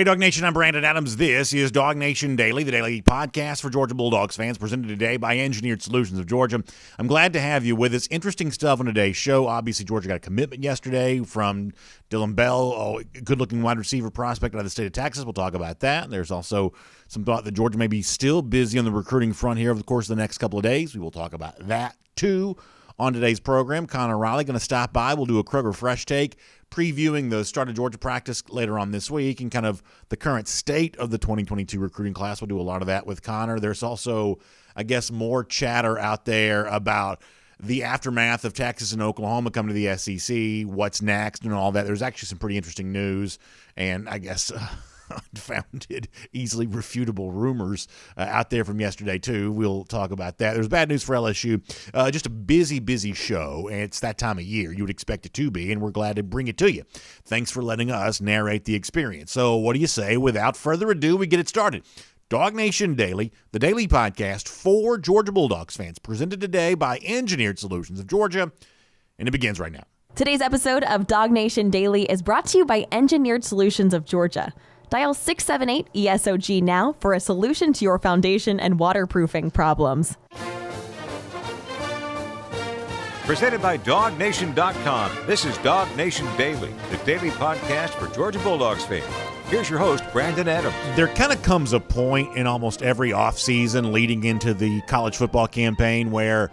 Hey, DawgNation, I'm Brandon Adams. This is DawgNation Daily, the daily podcast for Georgia Bulldogs fans, presented today by Engineered Solutions of Georgia. I'm glad to have you with us. Interesting stuff on today's show. Obviously, Georgia got a commitment yesterday from Dylan Bell, a good-looking wide receiver prospect out of the state of Texas. We'll talk about that. There's also some thought that Georgia may be still busy on the recruiting front here over the course of the next couple of days. We will talk about that, too. On today's program, Connor Riley going to stop by. We'll do a Kroger Fresh Take, previewing the start of Georgia practice later on this week and kind of the current state of the 2022 recruiting class. We'll do a lot of that with Connor. There's also, I guess, more chatter out there about the aftermath of Texas and Oklahoma coming to the SEC, what's next, and all that. There's actually some pretty interesting news, and I guess unfounded, easily refutable rumors out there from yesterday, too. We'll talk about that. There's bad news for LSU. Just a busy show, and it's that time of year. You would expect it to be, and we're glad to bring it to you. Thanks for letting us narrate the experience. So what do you say? Without further ado, we get it started. DawgNation Daily, the daily podcast for Georgia Bulldogs fans, presented today by Engineered Solutions of Georgia, and it begins right now. Today's episode of DawgNation Daily is brought to you by Engineered Solutions of Georgia. Dial 678-ESOG now for a solution to your foundation and waterproofing problems. Presented by DawgNation.com, this is DawgNation Daily, the daily podcast for Georgia Bulldogs fans. Here's your host, Brandon Adams. There kind of comes a point in almost every offseason leading into the college football campaign where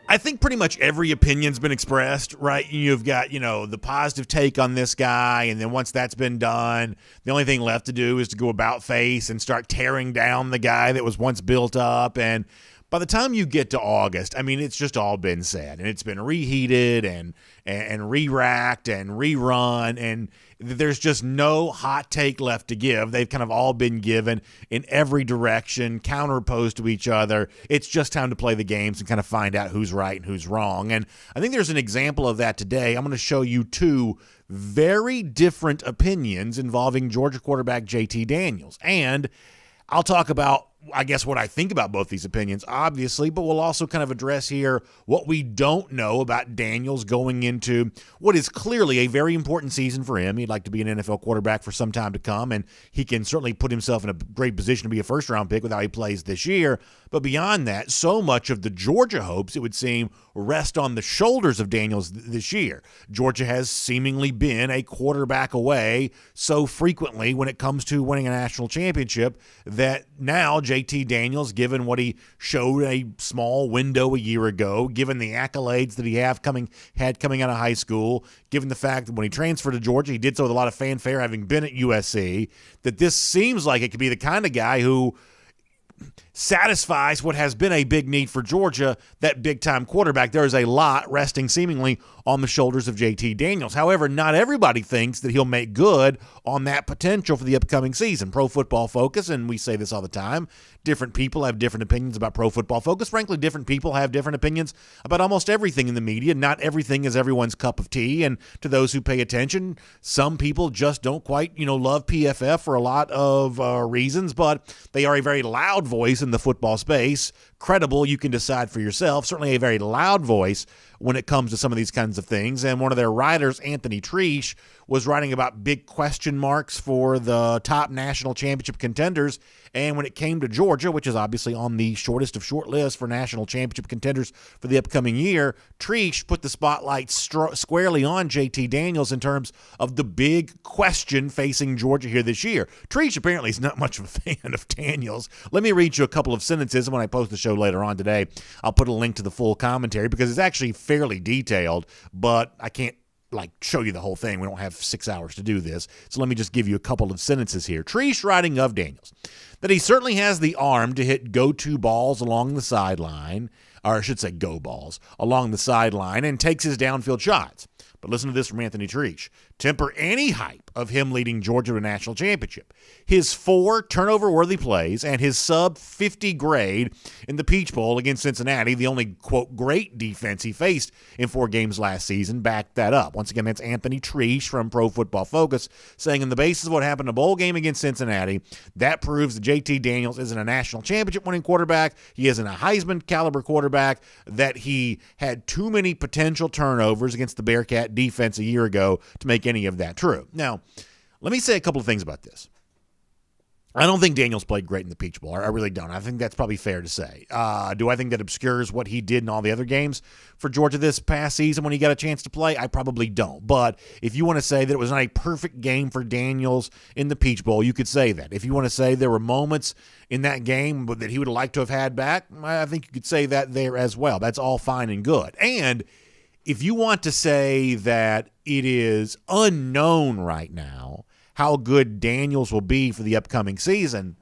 I think pretty much every opinion's been expressed, right? You've got, the positive take on this guy, and then once that's been done, the only thing left to do is to go about face and start tearing down the guy that was once built up. And by the time you get to August, it's just all been said, and it's been reheated and re-racked and rerun, and there's just no hot take left to give. They've kind of all been given in every direction, counterposed to each other. It's just time to play the games and kind of find out who's right and who's wrong. And I think there's an example of that today. I'm going to show you two very different opinions involving Georgia quarterback JT Daniels. And I'll talk about, I guess, what I think about both these opinions, obviously, but we'll also kind of address here what we don't know about Daniels going into what is clearly a very important season for him. He'd like to be an NFL quarterback for some time to come, and he can certainly put himself in a great position to be a first-round pick with how he plays this year. But beyond that, so much of the Georgia hopes, it would seem, rest on the shoulders of Daniels this year. Georgia has seemingly been a quarterback away so frequently when it comes to winning a national championship that now JT Daniels, given what he showed a small window a year ago, given the accolades that he had coming out of high school, given the fact that when he transferred to Georgia, he did so with a lot of fanfare having been at USC, that this seems like it could be the kind of guy who satisfies what has been a big need for Georgia, that big-time quarterback. There is a lot resting seemingly on the shoulders of JT Daniels. However, not everybody thinks that he'll make good on that potential for the upcoming season. Pro Football Focus, and we say this all the time, different people have different opinions about Pro Football Focus. Frankly, different people have different opinions about almost everything in the media. Not everything is everyone's cup of tea, and to those who pay attention, some people just don't quite, love PFF for a lot of reasons, but they are a very loud voice in the football space. Credible, you can decide for yourself. Certainly a very loud voice when it comes to some of these kinds of things. And one of their writers, Anthony Treesh, was writing about big question marks for the top national championship contenders. And when it came to Georgia, which is obviously on the shortest of short lists for national championship contenders for the upcoming year, Treesh put the spotlight squarely on JT Daniels in terms of the big question facing Georgia here this year. Treesh apparently is not much of a fan of Daniels. Let me read you a couple of sentences, and when I post the show later on today, I'll put a link to the full commentary because it's actually fairly detailed, but I can't show you the whole thing. We don't have 6 hours to do this. So let me just give you a couple of sentences here. Treesh writing of Daniels, that he certainly has the arm to hit go-to balls along the sideline, or I should say go balls, along the sideline, and takes his downfield shots. But listen to this from Anthony Treesh. Temper any hype of him leading Georgia to a national championship. His 4 turnover-worthy plays and his sub-50 grade in the Peach Bowl against Cincinnati, the only, quote, great defense he faced in 4 games last season, backed that up. Once again, that's Anthony Treesh from Pro Football Focus saying in the basis of what happened in a bowl game against Cincinnati, that proves that JT Daniels isn't a national championship winning quarterback. He isn't a Heisman caliber quarterback, that he had too many potential turnovers against the Bearcat defense a year ago to make any of that true. Now, Let me say a couple of things about this. I don't think Daniels played great in the Peach Bowl. I really don't. I think that's probably fair to say. Do I think that obscures what he did in all the other games for Georgia this past season when he got a chance to play? I probably don't. But if you want to say that it was not a perfect game for Daniels in the Peach Bowl, you could say that. If you want to say there were moments in that game that he would have liked to have had back, I think you could say that there as well. That's all fine and good. And if you want to say that it is unknown right now how good Daniels will be for the upcoming season,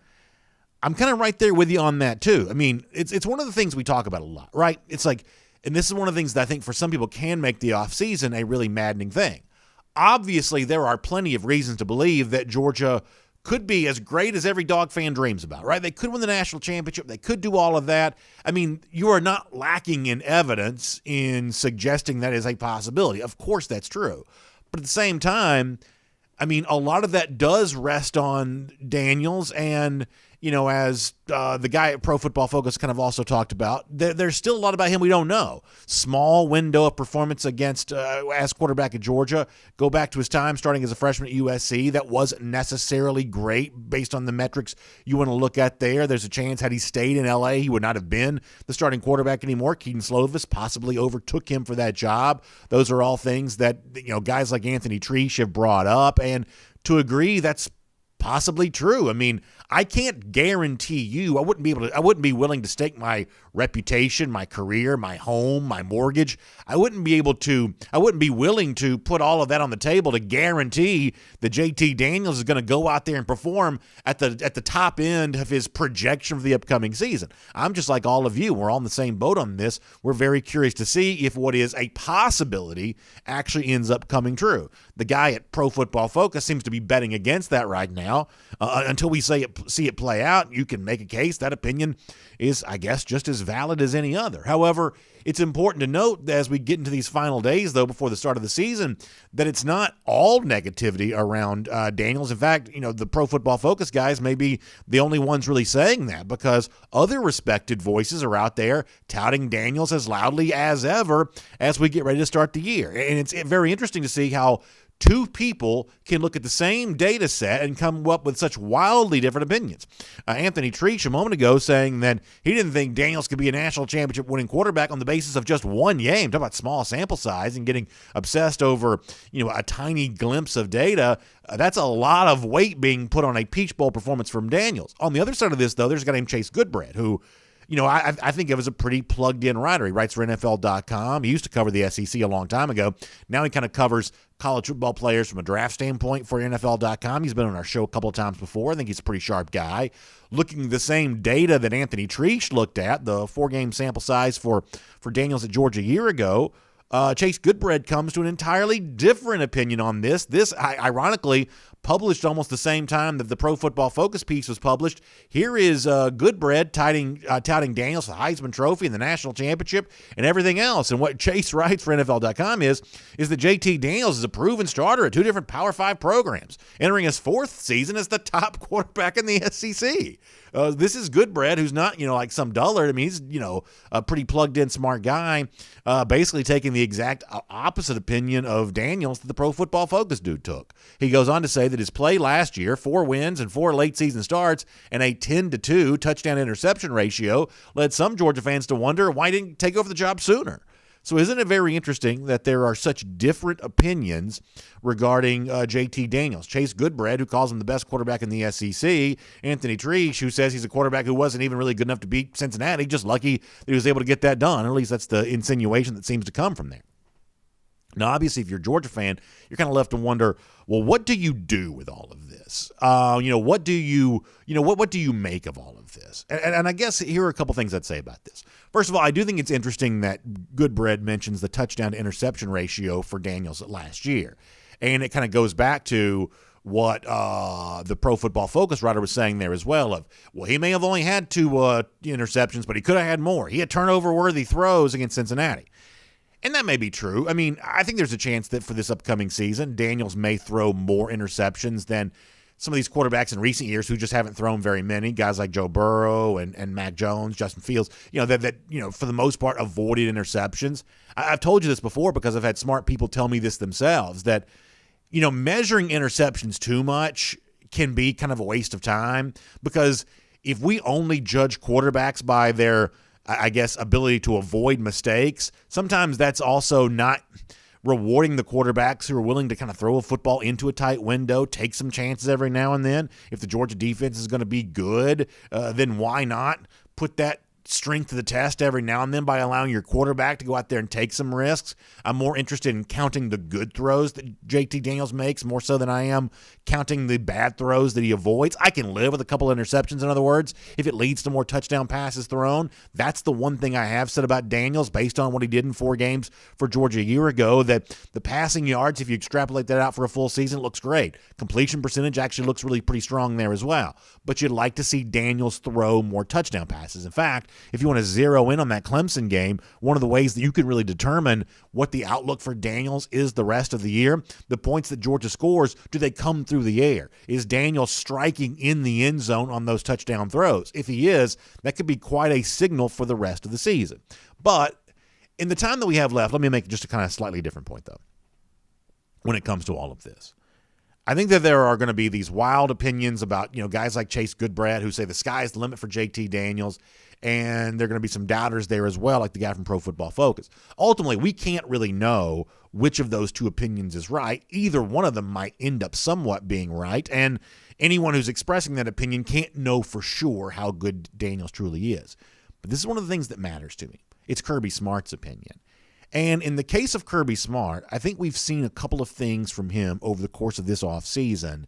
I'm kind of right there with you on that too. I mean, it's one of the things we talk about a lot, right? It's like, and this is one of the things that I think for some people can make the offseason a really maddening thing. Obviously, there are plenty of reasons to believe that Georgia could be as great as every Dog fan dreams about, right? They could win the national championship. They could do all of that. I mean, you are not lacking in evidence in suggesting that is a possibility. Of course, that's true. But at the same time, I mean, a lot of that does rest on Daniels, and, you know, as the guy at Pro Football Focus kind of also talked about, there's still a lot about him we don't know. Small window of performance against as quarterback at Georgia. Go back to his time starting as a freshman at USC. That wasn't necessarily great based on the metrics you want to look at there. There's a chance had he stayed in L.A., he would not have been the starting quarterback anymore. Keaton Slovis possibly overtook him for that job. Those are all things that, you know, guys like Anthony Treesh have brought up, and to agree, that's possibly true. I mean, I can't guarantee you. I wouldn't be willing to stake my reputation, my career, my home, my mortgage. I wouldn't be willing to put all of that on the table to guarantee that JT Daniels is going to go out there and perform at the top end of his projection for the upcoming season. I'm just like all of you. We're all in the same boat on this. We're very curious to see if what is a possibility actually ends up coming true. The guy at Pro Football Focus seems to be betting against that right now. Until we see it play out, you can make a case. That opinion is, I guess, just as valid as any other. However, it's important to note that as we get into these final days, though, before the start of the season, that it's not all negativity around Daniels. In fact, you know, the Pro Football Focus guys may be the only ones really saying that, because other respected voices are out there touting Daniels as loudly as ever as we get ready to start the year. And it's very interesting to see how two people can look at the same data set and come up with such wildly different opinions. Anthony Treesh a moment ago saying that he didn't think Daniels could be a national championship winning quarterback on the basis of just one game. Talk about small sample size and getting obsessed over, you know, a tiny glimpse of data. That's a lot of weight being put on a Peach Bowl performance from Daniels. On the other side of this, though, there's a guy named Chase Goodbread who, you know, I think of as a pretty plugged-in writer. He writes for NFL.com. He used to cover the SEC a long time ago. Now he kind of covers college football players from a draft standpoint for NFL.com. He's been on our show a couple of times before. I think he's a pretty sharp guy. Looking at the same data that Anthony Treesh looked at, the 4-game sample size for Daniels at Georgia a year ago, Chase Goodbread comes to an entirely different opinion on this. This, ironically, published almost the same time that the Pro Football Focus piece was published. Here is Goodbread touting Daniels for the Heisman Trophy and the national championship and everything else. And what Chase writes for NFL.com is that JT Daniels is a proven starter at two different Power 5 programs, entering his 4th season as the top quarterback in the SEC. This is Goodbread, who's not, you know, like some dullard. I mean, he's, you know, a pretty plugged-in, smart guy, basically taking the exact opposite opinion of Daniels that the Pro Football Focus dude took. He goes on to say that his play last year, 4 wins and 4 late-season starts, and a 10-2 touchdown-interception ratio, led some Georgia fans to wonder why he didn't take over the job sooner. So isn't it very interesting that there are such different opinions regarding JT Daniels? Chase Goodbread, who calls him the best quarterback in the SEC. Anthony Treesh, who says he's a quarterback who wasn't even really good enough to beat Cincinnati, just lucky that he was able to get that done. Or at least that's the insinuation that seems to come from there. Now, obviously, if you're a Georgia fan, you're kind of left to wonder, well, what do you do with all of this? What do you make of all of this? And I guess here are a couple things I'd say about this. First of all, I do think it's interesting that Goodbread mentions the touchdown-to-interception ratio for Daniels last year. And it kind of goes back to what the Pro Football Focus writer was saying there as well. He may have only had 2 interceptions, but he could have had more. He had turnover-worthy throws against Cincinnati. And that may be true. I mean, I think there's a chance that for this upcoming season, Daniels may throw more interceptions than some of these quarterbacks in recent years who just haven't thrown very many. Guys like Joe Burrow and Mac Jones, Justin Fields, that for the most part avoided interceptions. I've told you this before because I've had smart people tell me this themselves, that measuring interceptions too much can be kind of a waste of time, because if we only judge quarterbacks by their, I guess, ability to avoid mistakes, sometimes that's also not rewarding the quarterbacks who are willing to kind of throw a football into a tight window, take some chances every now and then. If the Georgia defense is going to be good, then why not put that strength to the test every now and then by allowing your quarterback to go out there and take some risks? I'm more interested in counting the good throws that JT Daniels makes more so than I am counting the bad throws that he avoids. I can live with a couple of interceptions, in other words, if it leads to more touchdown passes thrown. That's the one thing I have said about Daniels based on what he did in 4 games for Georgia a year ago, that the passing yards, if you extrapolate that out for a full season, looks great. Completion percentage actually looks really pretty strong there as well. But you'd like to see Daniels throw more touchdown passes. In fact, if you want to zero in on that Clemson game, one of the ways that you can really determine what the outlook for Daniels is the rest of the year, the points that Georgia scores, do they come through the air? Is Daniels striking in the end zone on those touchdown throws? If he is, that could be quite a signal for the rest of the season. But in the time that we have left, let me make just a kind of slightly different point, though, when it comes to all of this. I think that there are going to be these wild opinions about, guys like Chase Goodbrad who say the sky is the limit for JT Daniels, and there are going to be some doubters there as well, like the guy from Pro Football Focus. Ultimately, we can't really know which of those two opinions is right. Either one of them might end up somewhat being right, and anyone who's expressing that opinion can't know for sure how good Daniels truly is. But this is one of the things that matters to me. It's Kirby Smart's opinion. And in the case of Kirby Smart, I think we've seen a couple of things from him over the course of this offseason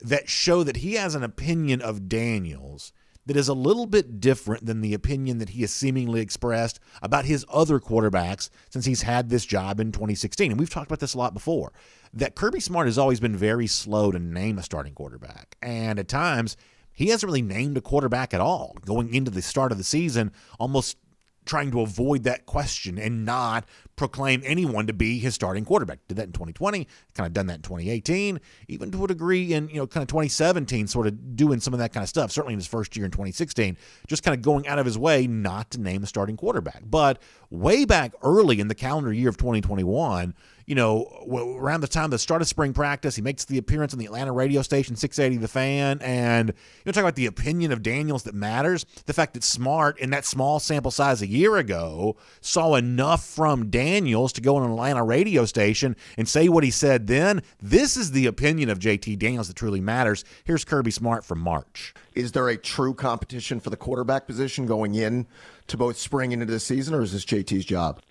that show that he has an opinion of Daniels that is a little bit different than the opinion that he has seemingly expressed about his other quarterbacks since he's had this job in 2016. And we've talked about this a lot before, that Kirby Smart has always been very slow to name a starting quarterback. And at times, he hasn't really named a quarterback at all, going into the start of the season, almost trying to avoid that question and not proclaim anyone to be his starting quarterback. Did that in 2020, kind of done that in 2018, even to a degree in, kind of 2017, sort of doing some of that kind of stuff, certainly in his first year in 2016, just kind of going out of his way not to name a starting quarterback. But way back early in the calendar year of 2021, around the time of the start of spring practice, he makes the appearance on the Atlanta radio station 680 The Fan, and talk about the opinion of Daniels that matters. The fact that Smart, in that small sample size a year ago, saw enough from Daniels to go on an Atlanta radio station and say what he said then. This is the opinion of JT Daniels that truly matters. Here's Kirby Smart from March. Is there a true competition for the quarterback position going in to both spring into the season, or is this JT's job?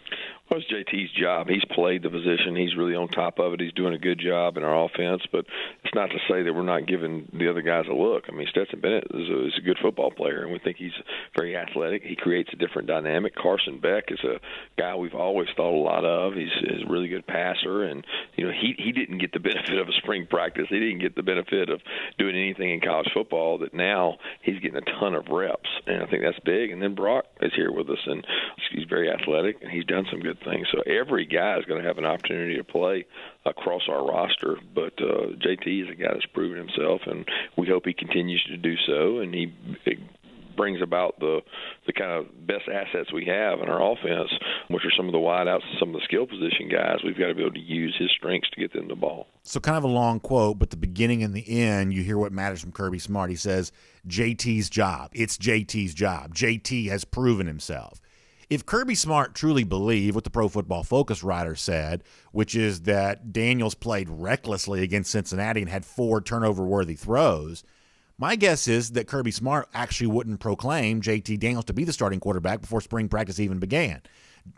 Well, it's JT's job. He's played the position. He's really on top of it. He's doing a good job in our offense, but it's not to say that we're not giving the other guys a look. I mean, Stetson Bennett is a good football player, and we think he's very athletic. He creates a different dynamic. Carson Beck is a guy we've always thought a lot of. He's a really good passer, and he didn't get the benefit of a spring practice. He didn't get the benefit of doing anything in college football that now he's getting a ton of reps, and I think that's big. And then Brock is here with us, and he's very athletic, and he's done some good things. So every guy is going to have an opportunity to play across our roster, but JT is a guy that's proven himself, and we hope he continues to do so, and he brings about the kind of best assets we have in our offense, which are some of the wideouts and some of the skill position guys. We've got to be able to use his strengths to get them the ball. So kind of a long quote, but the beginning and the end, you hear what matters from Kirby Smart. He says, JT's job. It's JT's job. JT has proven himself. If Kirby Smart truly believed what the Pro Football Focus writer said, which is that Daniels played recklessly against Cincinnati and had 4 turnover-worthy throws, my guess is that Kirby Smart actually wouldn't proclaim JT Daniels to be the starting quarterback before spring practice even began.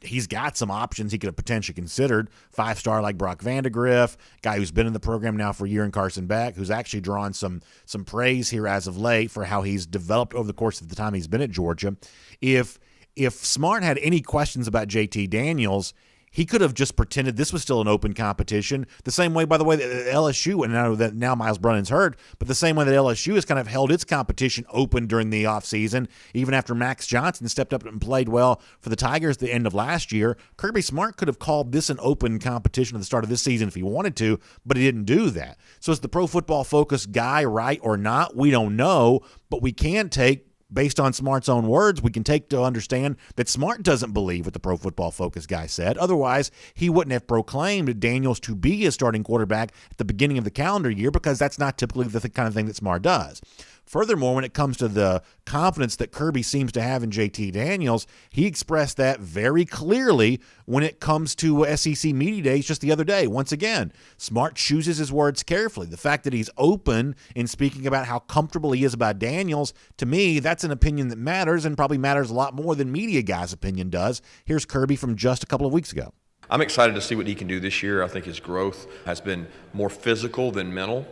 He's got some options he could have potentially considered. 5-star like Brock Vandegrift, guy who's been in the program now for a year, in Carson Beck, who's actually drawn some praise here as of late for how he's developed over the course of the time he's been at Georgia. If Smart had any questions about JT Daniels, he could have just pretended this was still an open competition. The same way, by the way, that LSU, and I know that now Miles Brennan's hurt, but the same way that LSU has kind of held its competition open during the offseason, even after Max Johnson stepped up and played well for the Tigers at the end of last year, Kirby Smart could have called this an open competition at the start of this season if he wanted to, but he didn't do that. So is the Pro Football Focus guy right or not? We don't know, but we can take based on Smart's own words, we can take to understand that Smart doesn't believe what the Pro Football Focus guy said. Otherwise, he wouldn't have proclaimed Daniels to be his starting quarterback at the beginning of the calendar year, because that's not typically the kind of thing that Smart does. Furthermore, when it comes to the confidence that Kirby seems to have in JT Daniels, he expressed that very clearly when it comes to SEC Media Days just the other day. Once again, Smart chooses his words carefully. The fact that he's open in speaking about how comfortable he is about Daniels, to me, that's an opinion that matters, and probably matters a lot more than media guys' opinion does. Here's Kirby from just a couple of weeks ago. I'm excited to see what he can do this year. I think his growth has been more physical than mental.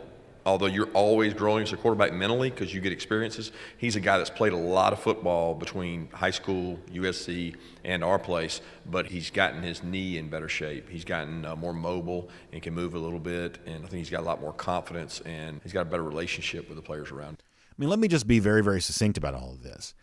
Although you're always growing as a quarterback mentally because you get experiences, he's a guy that's played a lot of football between high school, USC, and our place, but he's gotten his knee in better shape. He's gotten more mobile and can move a little bit, and I think he's got a lot more confidence, and he's got a better relationship with the players around him. I mean, let me just be very, very succinct about all of this.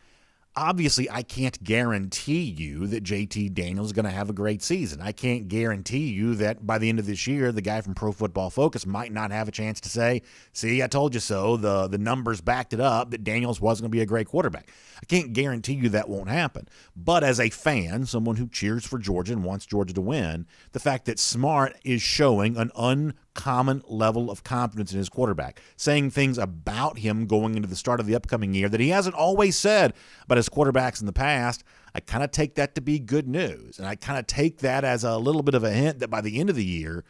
Obviously, I can't guarantee you that JT Daniels is going to have a great season. I can't guarantee you that by the end of this year, the guy from Pro Football Focus might not have a chance to say, see, I told you so. The numbers backed it up that Daniels wasn't going to be a great quarterback. I can't guarantee you that won't happen. But as a fan, someone who cheers for Georgia and wants Georgia to win, the fact that Smart is showing an uncommon level of confidence in his quarterback, saying things about him going into the start of the upcoming year that he hasn't always said about his quarterbacks in the past, I kind of take that to be good news. And I kind of take that as a little bit of a hint that by the end of the year,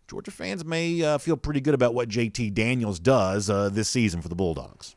Georgia fans may feel pretty good about what JT Daniels does this season for the Bulldogs.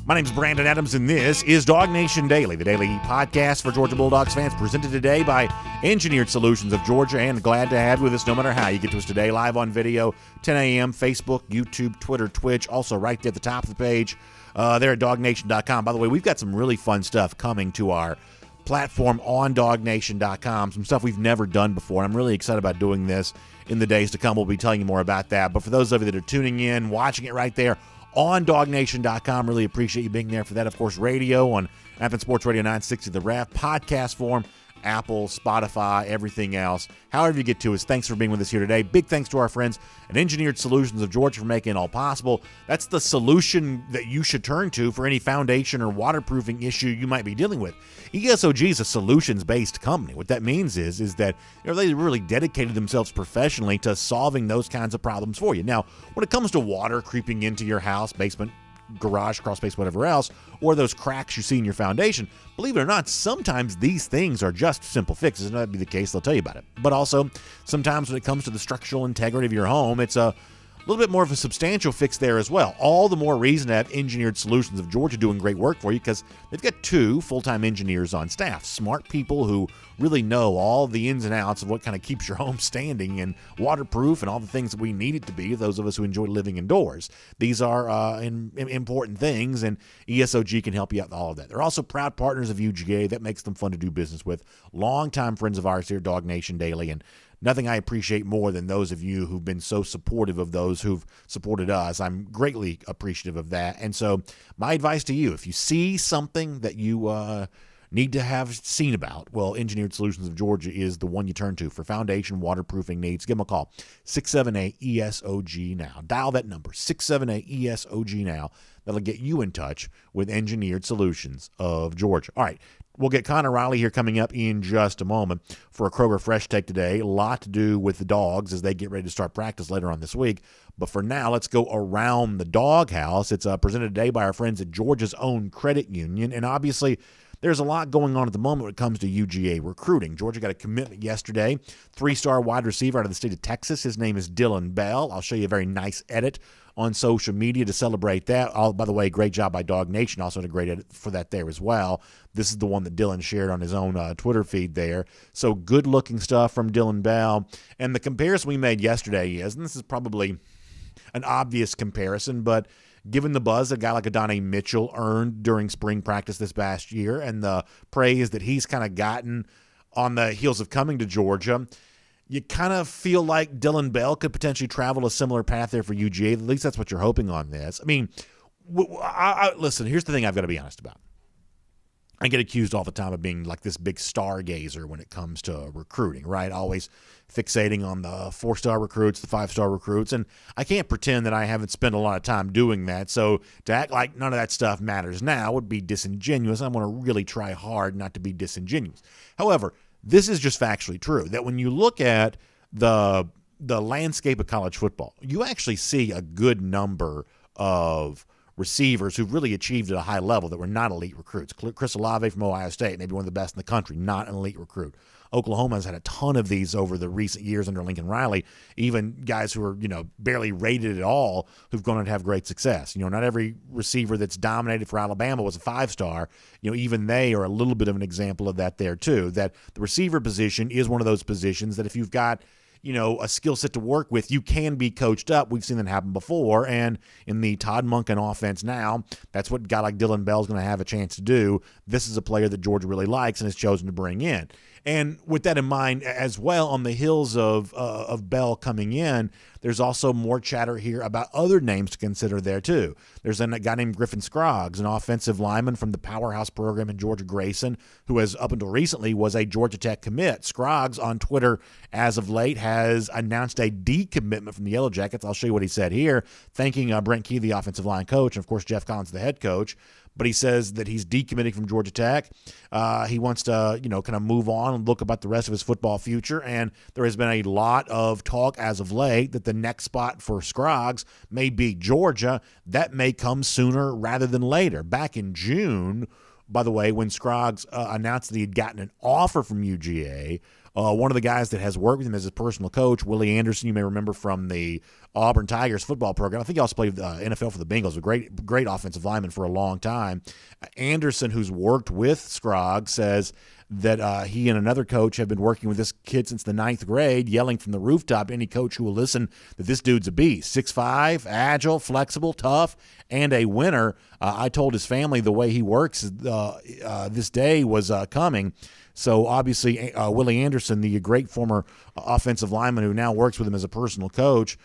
My name's Brandon Adams, and this is DawgNation Daily, the daily podcast for Georgia Bulldogs fans, presented today by Engineered Solutions of Georgia, and glad to have you with us no matter how you get to us today, live on video, 10 a.m., Facebook, YouTube, Twitter, Twitch, also right there at the top of the page there at DawgNation.com. By the way, we've got some really fun stuff coming to our platform on DawgNation.com, some stuff we've never done before, and I'm really excited about doing this in the days to come. We'll be telling you more about that, but for those of you that are tuning in, watching it right there, on DawgNation.com. Really appreciate you being there for that. Of course, radio on Athens Sports Radio 960 The Ref, podcast form, Apple, Spotify, everything else. However you get to us, thanks for being with us here today. Big thanks to our friends at Engineered Solutions of Georgia for making it all possible. That's the solution that you should turn to for any foundation or waterproofing issue you might be dealing with. ESOG is a solutions-based company. What that means is that they really dedicated themselves professionally to solving those kinds of problems for you. Now, when it comes to water creeping into your house, basement, garage, crawl space, whatever else, or those cracks you see in your foundation, believe it or not, sometimes these things are just simple fixes, and that'd be the case, they'll tell you about it. But also, sometimes when it comes to the structural integrity of your home, it's a little bit more of a substantial fix there as well. All the more reason to have Engineered Solutions of Georgia doing great work for you, because they've got 2 full-time engineers on staff, smart people who really know all the ins and outs of what kind of keeps your home standing and waterproof and all the things that we need it to be, those of us who enjoy living indoors. These are important things, and ESOG can help you out with all of that. They're also proud partners of UGA. That makes them fun to do business with. Longtime friends of ours here at DawgNation Daily, and nothing I appreciate more than those of you who've been so supportive of those who've supported us. I'm greatly appreciative of that. And so my advice to you, if you see something that you need to have seen about, well, Engineered Solutions of Georgia is the one you turn to for foundation waterproofing needs. Give them a call, 678-ESOG-NOW. Dial that number, 678-ESOG-NOW. That'll get you in touch with Engineered Solutions of Georgia. All right. We'll get Connor Riley here coming up in just a moment for a Kroger Fresh Take today. A lot to do with the Dogs as they get ready to start practice later on this week. But for now, let's go around the doghouse. It's presented today by our friends at Georgia's own credit union. And obviously, there's a lot going on at the moment when it comes to UGA recruiting. Georgia got a commitment yesterday. 3-star wide receiver out of the state of Texas. His name is Dylan Bell. I'll show you a very nice edit on social media to celebrate that. By the way, great job by DawgNation. Also had a great edit for that there as well. This is the one that Dylan shared on his own Twitter feed there. So good-looking stuff from Dylan Bell. And the comparison we made yesterday is, and this is probably an obvious comparison, but given the buzz a guy like Adonai Mitchell earned during spring practice this past year and the praise that he's kind of gotten on the heels of coming to Georgia, you kind of feel like Dylan Bell could potentially travel a similar path there for UGA. At least that's what you're hoping on this. I mean, listen, here's the thing I've got to be honest about. I get accused all the time of being like this big stargazer when it comes to recruiting, right? Always fixating on the 4-star recruits, the 5-star recruits, and I can't pretend that I haven't spent a lot of time doing that. So to act like none of that stuff matters now would be disingenuous. I'm going to really try hard not to be disingenuous. However, this is just factually true, that when you look at the landscape of college football, you actually see a good number of receivers who've really achieved at a high level that were not elite recruits. Chris Olave from Ohio State, maybe one of the best in the country, not an elite recruit. Oklahoma has had a ton of these over the recent years under Lincoln Riley, even guys who are, barely rated at all who've gone on to have great success. Not every receiver that's dominated for Alabama was a 5-star. Even they are a little bit of an example of that there too, that the receiver position is one of those positions that if you've got a skill set to work with, you can be coached up. We've seen that happen before, and in the Todd Monken offense now, that's what a guy like Dylan Bell's going to have a chance to do. This is a player that Georgia really likes and has chosen to bring in. And with that in mind as well, on the heels of Bell coming in, there's also more chatter here about other names to consider there too. There's a guy named Griffin Scroggs, an offensive lineman from the powerhouse program in Georgia Grayson, who has up until recently was a Georgia Tech commit. Scroggs on Twitter as of late has announced a decommitment from the Yellow Jackets. I'll show you what he said here, thanking Brent Key, the offensive line coach, and of course Jeff Collins, the head coach. But he says that he's decommitting from Georgia Tech. He wants to, kind of move on and look about the rest of his football future. And there has been a lot of talk as of late that the next spot for Scroggs may be Georgia. That may come sooner rather than later. Back in June, by the way, when Scroggs announced that he had gotten an offer from UGA, one of the guys that has worked with him as his personal coach, Willie Anderson, you may remember from the Auburn Tigers football program. I think he also played NFL for the Bengals, a great offensive lineman for a long time. Anderson, who's worked with Scroggs, says that he and another coach have been working with this kid since the 9th grade, yelling from the rooftop to any coach who will listen that this dude's a beast. 6'5", agile, flexible, tough, and a winner. I told his family the way he works this day was coming. So obviously, Willie Anderson, the great former offensive lineman who now works with him as a personal coach,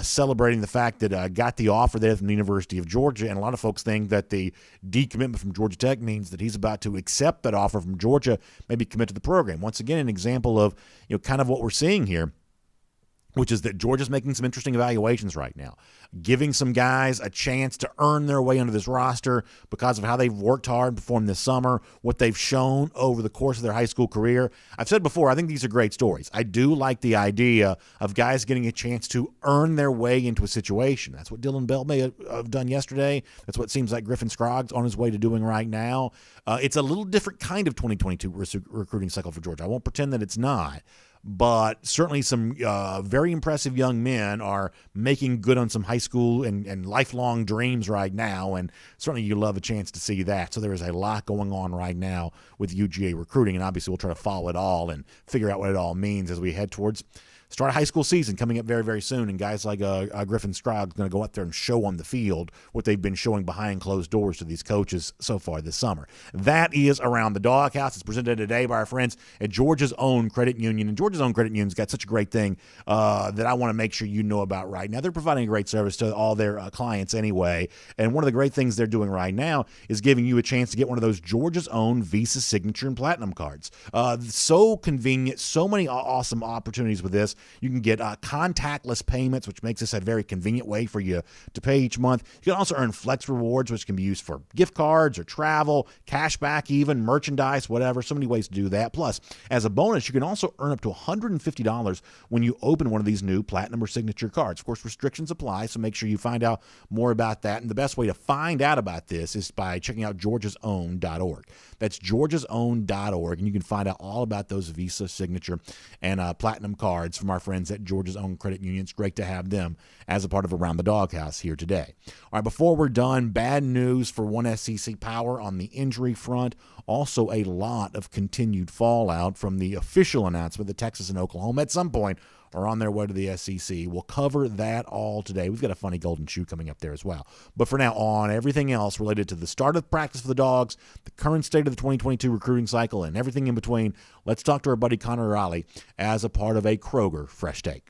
celebrating the fact that got the offer there from the University of Georgia. And a lot of folks think that the decommitment from Georgia Tech means that he's about to accept that offer from Georgia, maybe commit to the program. Once again, an example of kind of what we're seeing here, which is that Georgia's making some interesting evaluations right now, giving some guys a chance to earn their way under this roster because of how they've worked hard and performed this summer, what they've shown over the course of their high school career. I've said before, I think these are great stories. I do like the idea of guys getting a chance to earn their way into a situation. That's what Dylan Bell may have done yesterday. That's what it seems like Griffin Scroggs on his way to doing right now. It's a little different kind of 2022 recruiting cycle for Georgia. I won't pretend that it's not. But certainly some very impressive young men are making good on some high school and lifelong dreams right now, and certainly you love a chance to see that. So there is a lot going on right now with UGA recruiting, and obviously we'll try to follow it all and figure out what it all means as we head towards start a high school season coming up very, very soon, and guys like Griffin Scroggs going to go out there and show on the field what they've been showing behind closed doors to these coaches so far this summer. That is Around the Doghouse. It's presented today by our friends at Georgia's Own Credit Union, and Georgia's Own Credit Union's got such a great thing that I want to make sure you know about right now. They're providing a great service to all their clients anyway, and one of the great things they're doing right now is giving you a chance to get one of those Georgia's Own Visa Signature and Platinum cards. So convenient, so many awesome opportunities with this. You can get contactless payments, which makes this a very convenient way for you to pay each month. You can also earn flex rewards, which can be used for gift cards or travel, cash back even, merchandise, whatever. So many ways to do that. Plus, as a bonus, you can also earn up to $150 when you open one of these new Platinum or Signature cards. Of course, restrictions apply, so make sure you find out more about that. And the best way to find out about this is by checking out georgiasown.org. That's georgiasown.org, and you can find out all about those Visa Signature and Platinum cards from our friends at Georgia's Own Credit Union. It's great to have them as a part of Around the Doghouse here today. All right, before we're done, bad news for one SEC power on the injury front. Also, a lot of continued fallout from the official announcement that Texas and Oklahoma at some point are on their way to the SEC. We'll cover that all today. We've got a funny golden shoe coming up there as well. But for now, on everything else related to the start of practice for the Dogs, the current state of the 2022 recruiting cycle, and everything in between, let's talk to our buddy Connor Raleigh as a part of a Kroger Fresh Take.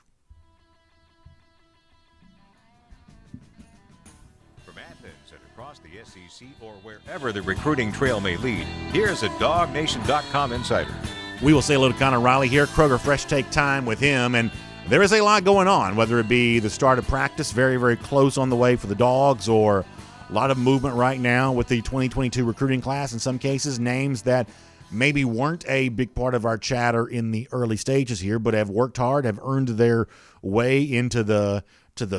From Athens and across the the SEC or wherever the recruiting trail may lead. Here's a DawgNation.com insider. We will say hello to Connor Riley here. Kroger Fresh Take time with him, and there is a lot going on, whether it be the start of practice, very, very close on the way for the Dogs, or a lot of movement right now with the 2022 recruiting class. In some cases, names that maybe weren't a big part of our chatter in the early stages here, but have worked hard, have earned their way into the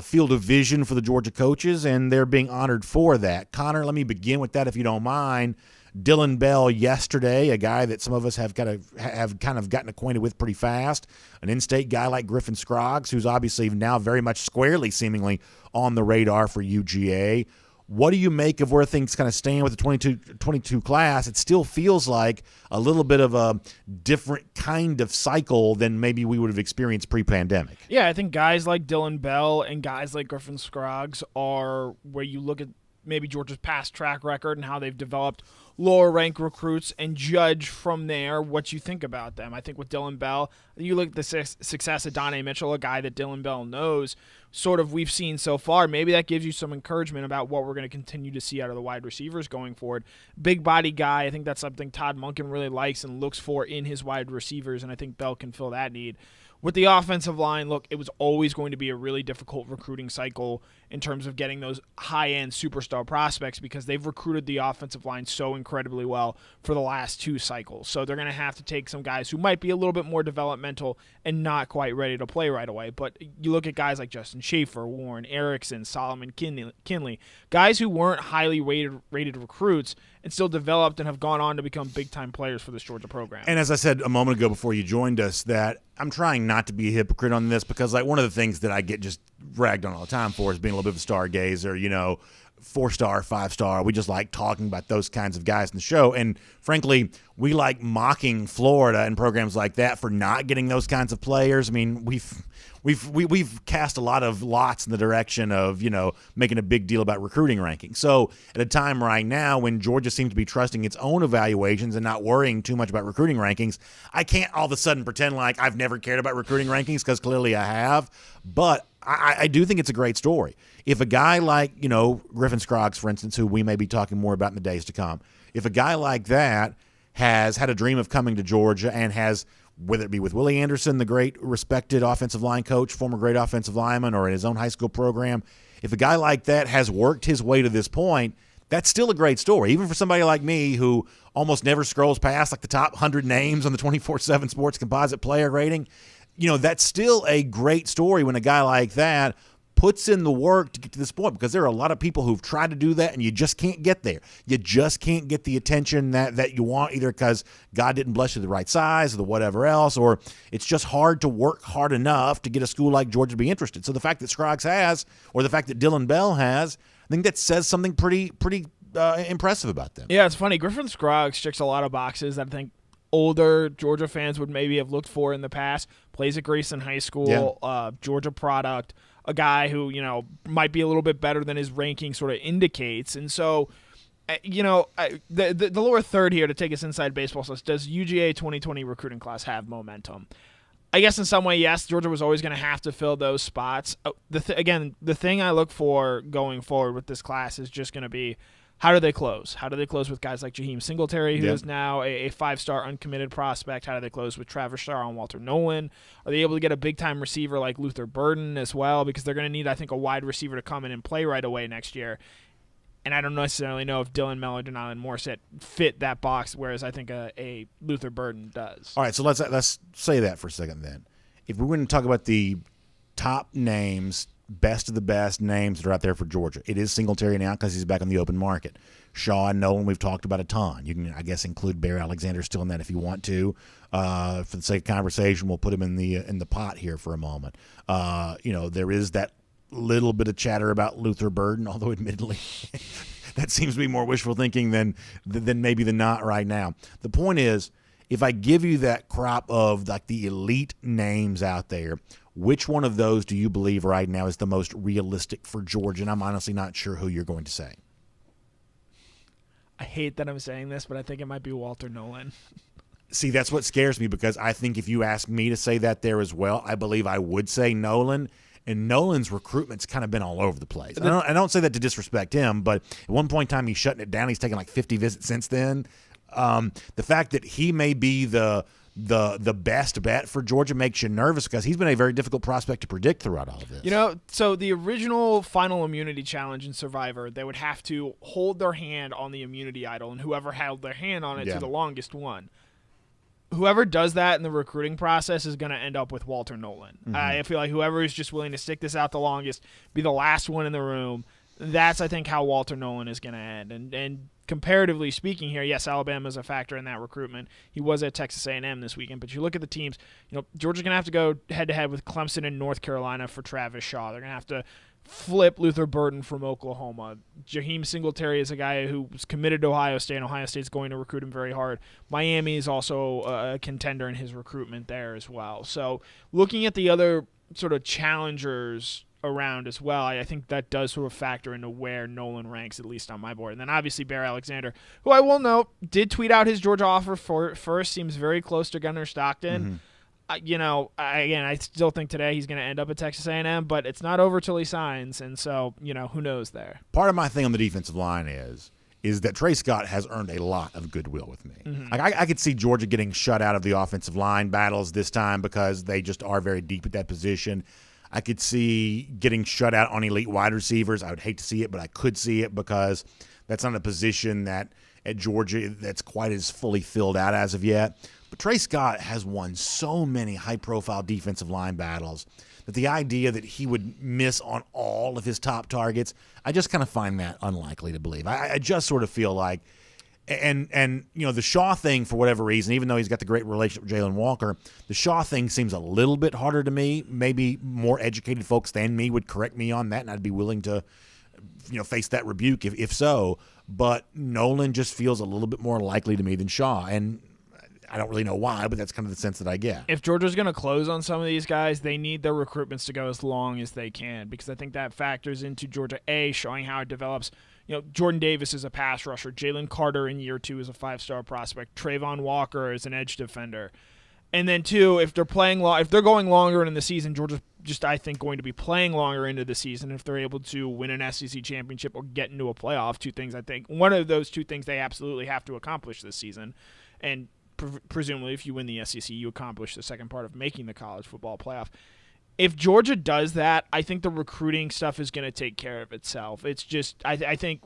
field of vision for the Georgia coaches, and they're being honored for that. Connor, let me begin with that if you don't mind. Dylan Bell yesterday, a guy that some of us have kind of gotten acquainted with pretty fast, an in-state guy like Griffin Scroggs, who's obviously now very much squarely seemingly on the radar for UGA. What do you make of where things kind of stand with the 22 class? It still feels like a little bit of a different kind of cycle than maybe we would have experienced pre-pandemic. Yeah, I think guys like Dylan Bell and guys like Griffin Scroggs are where you look at maybe Georgia's past track record and how they've developed lower-ranked recruits and judge from there what you think about them. I think with Dylan Bell, you look at the success of Donnie Mitchell, a guy that Dylan Bell knows, sort of we've seen so far. Maybe that gives you some encouragement about what we're going to continue to see out of the wide receivers going forward. Big body guy, I think that's something Todd Monken really likes and looks for in his wide receivers, and I think Bell can fill that need. With the offensive line, look, it was always going to be a really difficult recruiting cycle in terms of getting those high-end superstar prospects because they've recruited the offensive line so incredibly well for the last two cycles. So they're going to have to take some guys who might be a little bit more developmental and not quite ready to play right away. But you look at guys like Justin Schaefer, Warren Erickson, Solomon Kinley, guys who weren't highly rated recruits and still developed and have gone on to become big-time players for this Georgia program. And as I said a moment ago before you joined us, that I'm trying not to be a hypocrite on this because, like, one of the things that I get just ragged on all the time for is being a little bit of a stargazer, 4-star, 5-star. We just like talking about those kinds of guys in the show. And frankly, we like mocking Florida and programs like that for not getting those kinds of players. I mean, we've cast a lot of lots in the direction of, making a big deal about recruiting rankings. So at a time right now when Georgia seems to be trusting its own evaluations and not worrying too much about recruiting rankings, I can't all of a sudden pretend like I've never cared about recruiting rankings because clearly I have. But I do think it's a great story. If a guy like, Griffin Scroggs, for instance, who we may be talking more about in the days to come, if a guy like that has had a dream of coming to Georgia and has, whether it be with Willie Anderson, the great respected offensive line coach, former great offensive lineman, or in his own high school program, if a guy like that has worked his way to this point, that's still a great story. Even for somebody like me who almost never scrolls past like the top 100 names on the 24/7 Sports Composite Player rating, that's still a great story when a guy like that puts in the work to get to this point, because there are a lot of people who've tried to do that and you just can't get there. You just can't get the attention that you want, either because God didn't bless you the right size or the whatever else, or it's just hard to work hard enough to get a school like Georgia to be interested. So the fact that Scroggs has, or the fact that Dylan Bell has, I think that says something pretty impressive about them. Yeah, it's funny. Griffin Scroggs checks a lot of boxes that I think older Georgia fans would maybe have looked for in the past. Plays at Grayson High School, Georgia product, a guy who, might be a little bit better than his ranking sort of indicates. And so, the lower third here to take us inside baseball says, does UGA 2020 recruiting class have momentum? I guess in some way, yes, Georgia was always going to have to fill those spots. The thing I look for going forward with this class is just going to be, how do they close? How do they close with guys like Jaheim Singletary, who is now a 5-star uncommitted prospect? How do they close with Travis Starr and Walter Nolan? Are they able to get a big-time receiver like Luther Burden as well? Because they're going to need, I think, a wide receiver to come in and play right away next year. And I don't necessarily know if Dylan Miller and Nyland Morissette fit that box, whereas I think a Luther Burden does. All right, so let's say that for a second then. If we're going to talk about the top names, best of the best names that are out there for Georgia, it is Singletary now because he's back on the open market. Shaw and Nolan, we've talked about a ton. You can, I guess, include Bear Alexander still in that if you want to. For the sake of conversation, we'll put him in the pot here for a moment. There is that little bit of chatter about Luther Burden, although admittedly that seems to be more wishful thinking than maybe the not right now. The point is, if I give you that crop of like the elite names out there, which one of those do you believe right now is the most realistic for Georgia? And I'm honestly not sure who you're going to say. I hate that I'm saying this, but I think it might be Walter Nolan. See, that's what scares me, because I think if you ask me to say that there as well, I believe I would say Nolan. And Nolan's recruitment's kind of been all over the place. I don't say that to disrespect him, but at one point in time he's shutting it down. He's taken like 50 visits since then. The fact that he may be the best bet for Georgia makes you nervous because he's been a very difficult prospect to predict throughout all of this. So the original final immunity challenge in Survivor, they would have to hold their hand on the immunity idol, and whoever held their hand on it to the longest won. Whoever does that in the recruiting process is going to end up with Walter Nolan. Mm-hmm. I feel like whoever is just willing to stick this out the longest, be the last one in the room, that's, I think, how Walter Nolan is going to end. And comparatively speaking here, yes, Alabama is a factor in that recruitment. He was at Texas A&M this weekend. But you look at the teams, Georgia's going to have to go head-to-head with Clemson and North Carolina for Travis Shaw. They're going to have to flip Luther Burden from Oklahoma. Jaheim Singletary is a guy who was committed to Ohio State, and Ohio State's going to recruit him very hard. Miami is also a contender in his recruitment there as well. So looking at the other sort of challengers around as well, I think that does sort of factor into where Nolan ranks, at least on my board. And then obviously Bear Alexander, who I will note did tweet out his Georgia offer first, seems very close to Gunnar Stockton. Mm-hmm. I still think today he's going to end up at Texas A&M, but it's not over till he signs, and so, who knows there. Part of my thing on the defensive line is that Trey Scott has earned a lot of goodwill with me. Mm-hmm. I could see Georgia getting shut out of the offensive line battles this time because they just are very deep at that position. I could see getting shut out on elite wide receivers. I would hate to see it, but I could see it because that's not a position that at Georgia that's quite as fully filled out as of yet. But Trey Scott has won so many high-profile defensive line battles that the idea that he would miss on all of his top targets, I just kind of find that unlikely to believe. I just sort of feel like, and the Shaw thing, for whatever reason, even though he's got the great relationship with Jalen Walker, the Shaw thing seems a little bit harder to me. Maybe more educated folks than me would correct me on that, and I'd be willing to face that rebuke if so. But Nolan just feels a little bit more likely to me than Shaw, and I don't really know why, but that's kind of the sense that I get. If Georgia's going to close on some of these guys, they need their recruitments to go as long as they can, because I think that factors into Georgia, showing how it develops. Jordan Davis is a pass rusher. Jalen Carter in year 2 is a 5-star prospect. Trayvon Walker is an edge defender. And then 2, if they're going longer in the season, Georgia's just, I think, going to be playing longer into the season if they're able to win an SEC championship or get into a playoff. 2 things, I think. One of those 2 things they absolutely have to accomplish this season. And presumably, if you win the SEC, you accomplish the second part of making the college football playoff. If Georgia does that, I think the recruiting stuff is going to take care of itself. It's just, I think,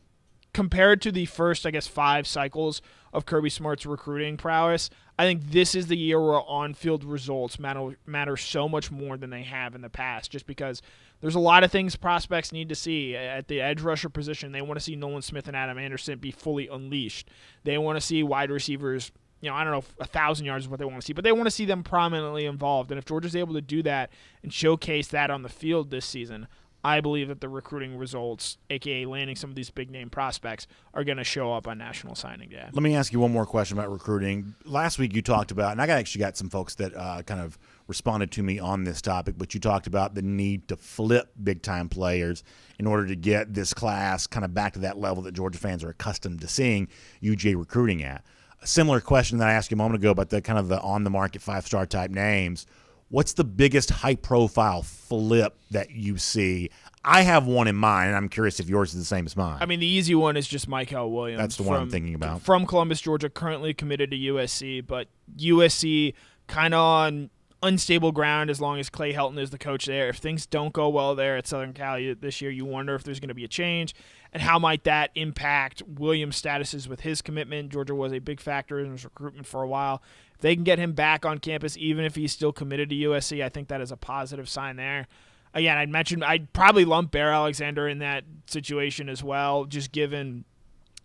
compared to the first, 5 cycles of Kirby Smart's recruiting prowess, I think this is the year where on-field results matter so much more than they have in the past, just because there's a lot of things prospects need to see. At the edge rusher position, they want to see Nolan Smith and Adam Anderson be fully unleashed. They want to see wide receivers, I don't know if 1,000 yards is what they want to see, but they want to see them prominently involved. And if Georgia's able to do that and showcase that on the field this season, I believe that the recruiting results, a.k.a. landing some of these big-name prospects, are going to show up on National Signing Day. Let me ask you one more question about recruiting. Last week you talked about, and I actually got some folks that kind of responded to me on this topic, but you talked about the need to flip big-time players in order to get this class kind of back to that level that Georgia fans are accustomed to seeing UGA recruiting at. A similar question that I asked you a moment ago about the kind of the on-the-market 5-star type names. What's the biggest high-profile flip that you see? I have one in mind, and I'm curious if yours is the same as mine. I mean, the easy one is just Michael Williams. That's the one I'm thinking about. From Columbus, Georgia, currently committed to USC, but USC kind of on unstable ground as long as Clay Helton is the coach there. If things don't go well there at Southern Cal this year, you wonder if there's going to be a change, and how might that impact Williams' statuses with his commitment. Georgia was a big factor in his recruitment for a while. If they can get him back on campus, even if he's still committed to USC, I think that is a positive sign there. Again, I'd probably lump Bear Alexander in that situation as well, just given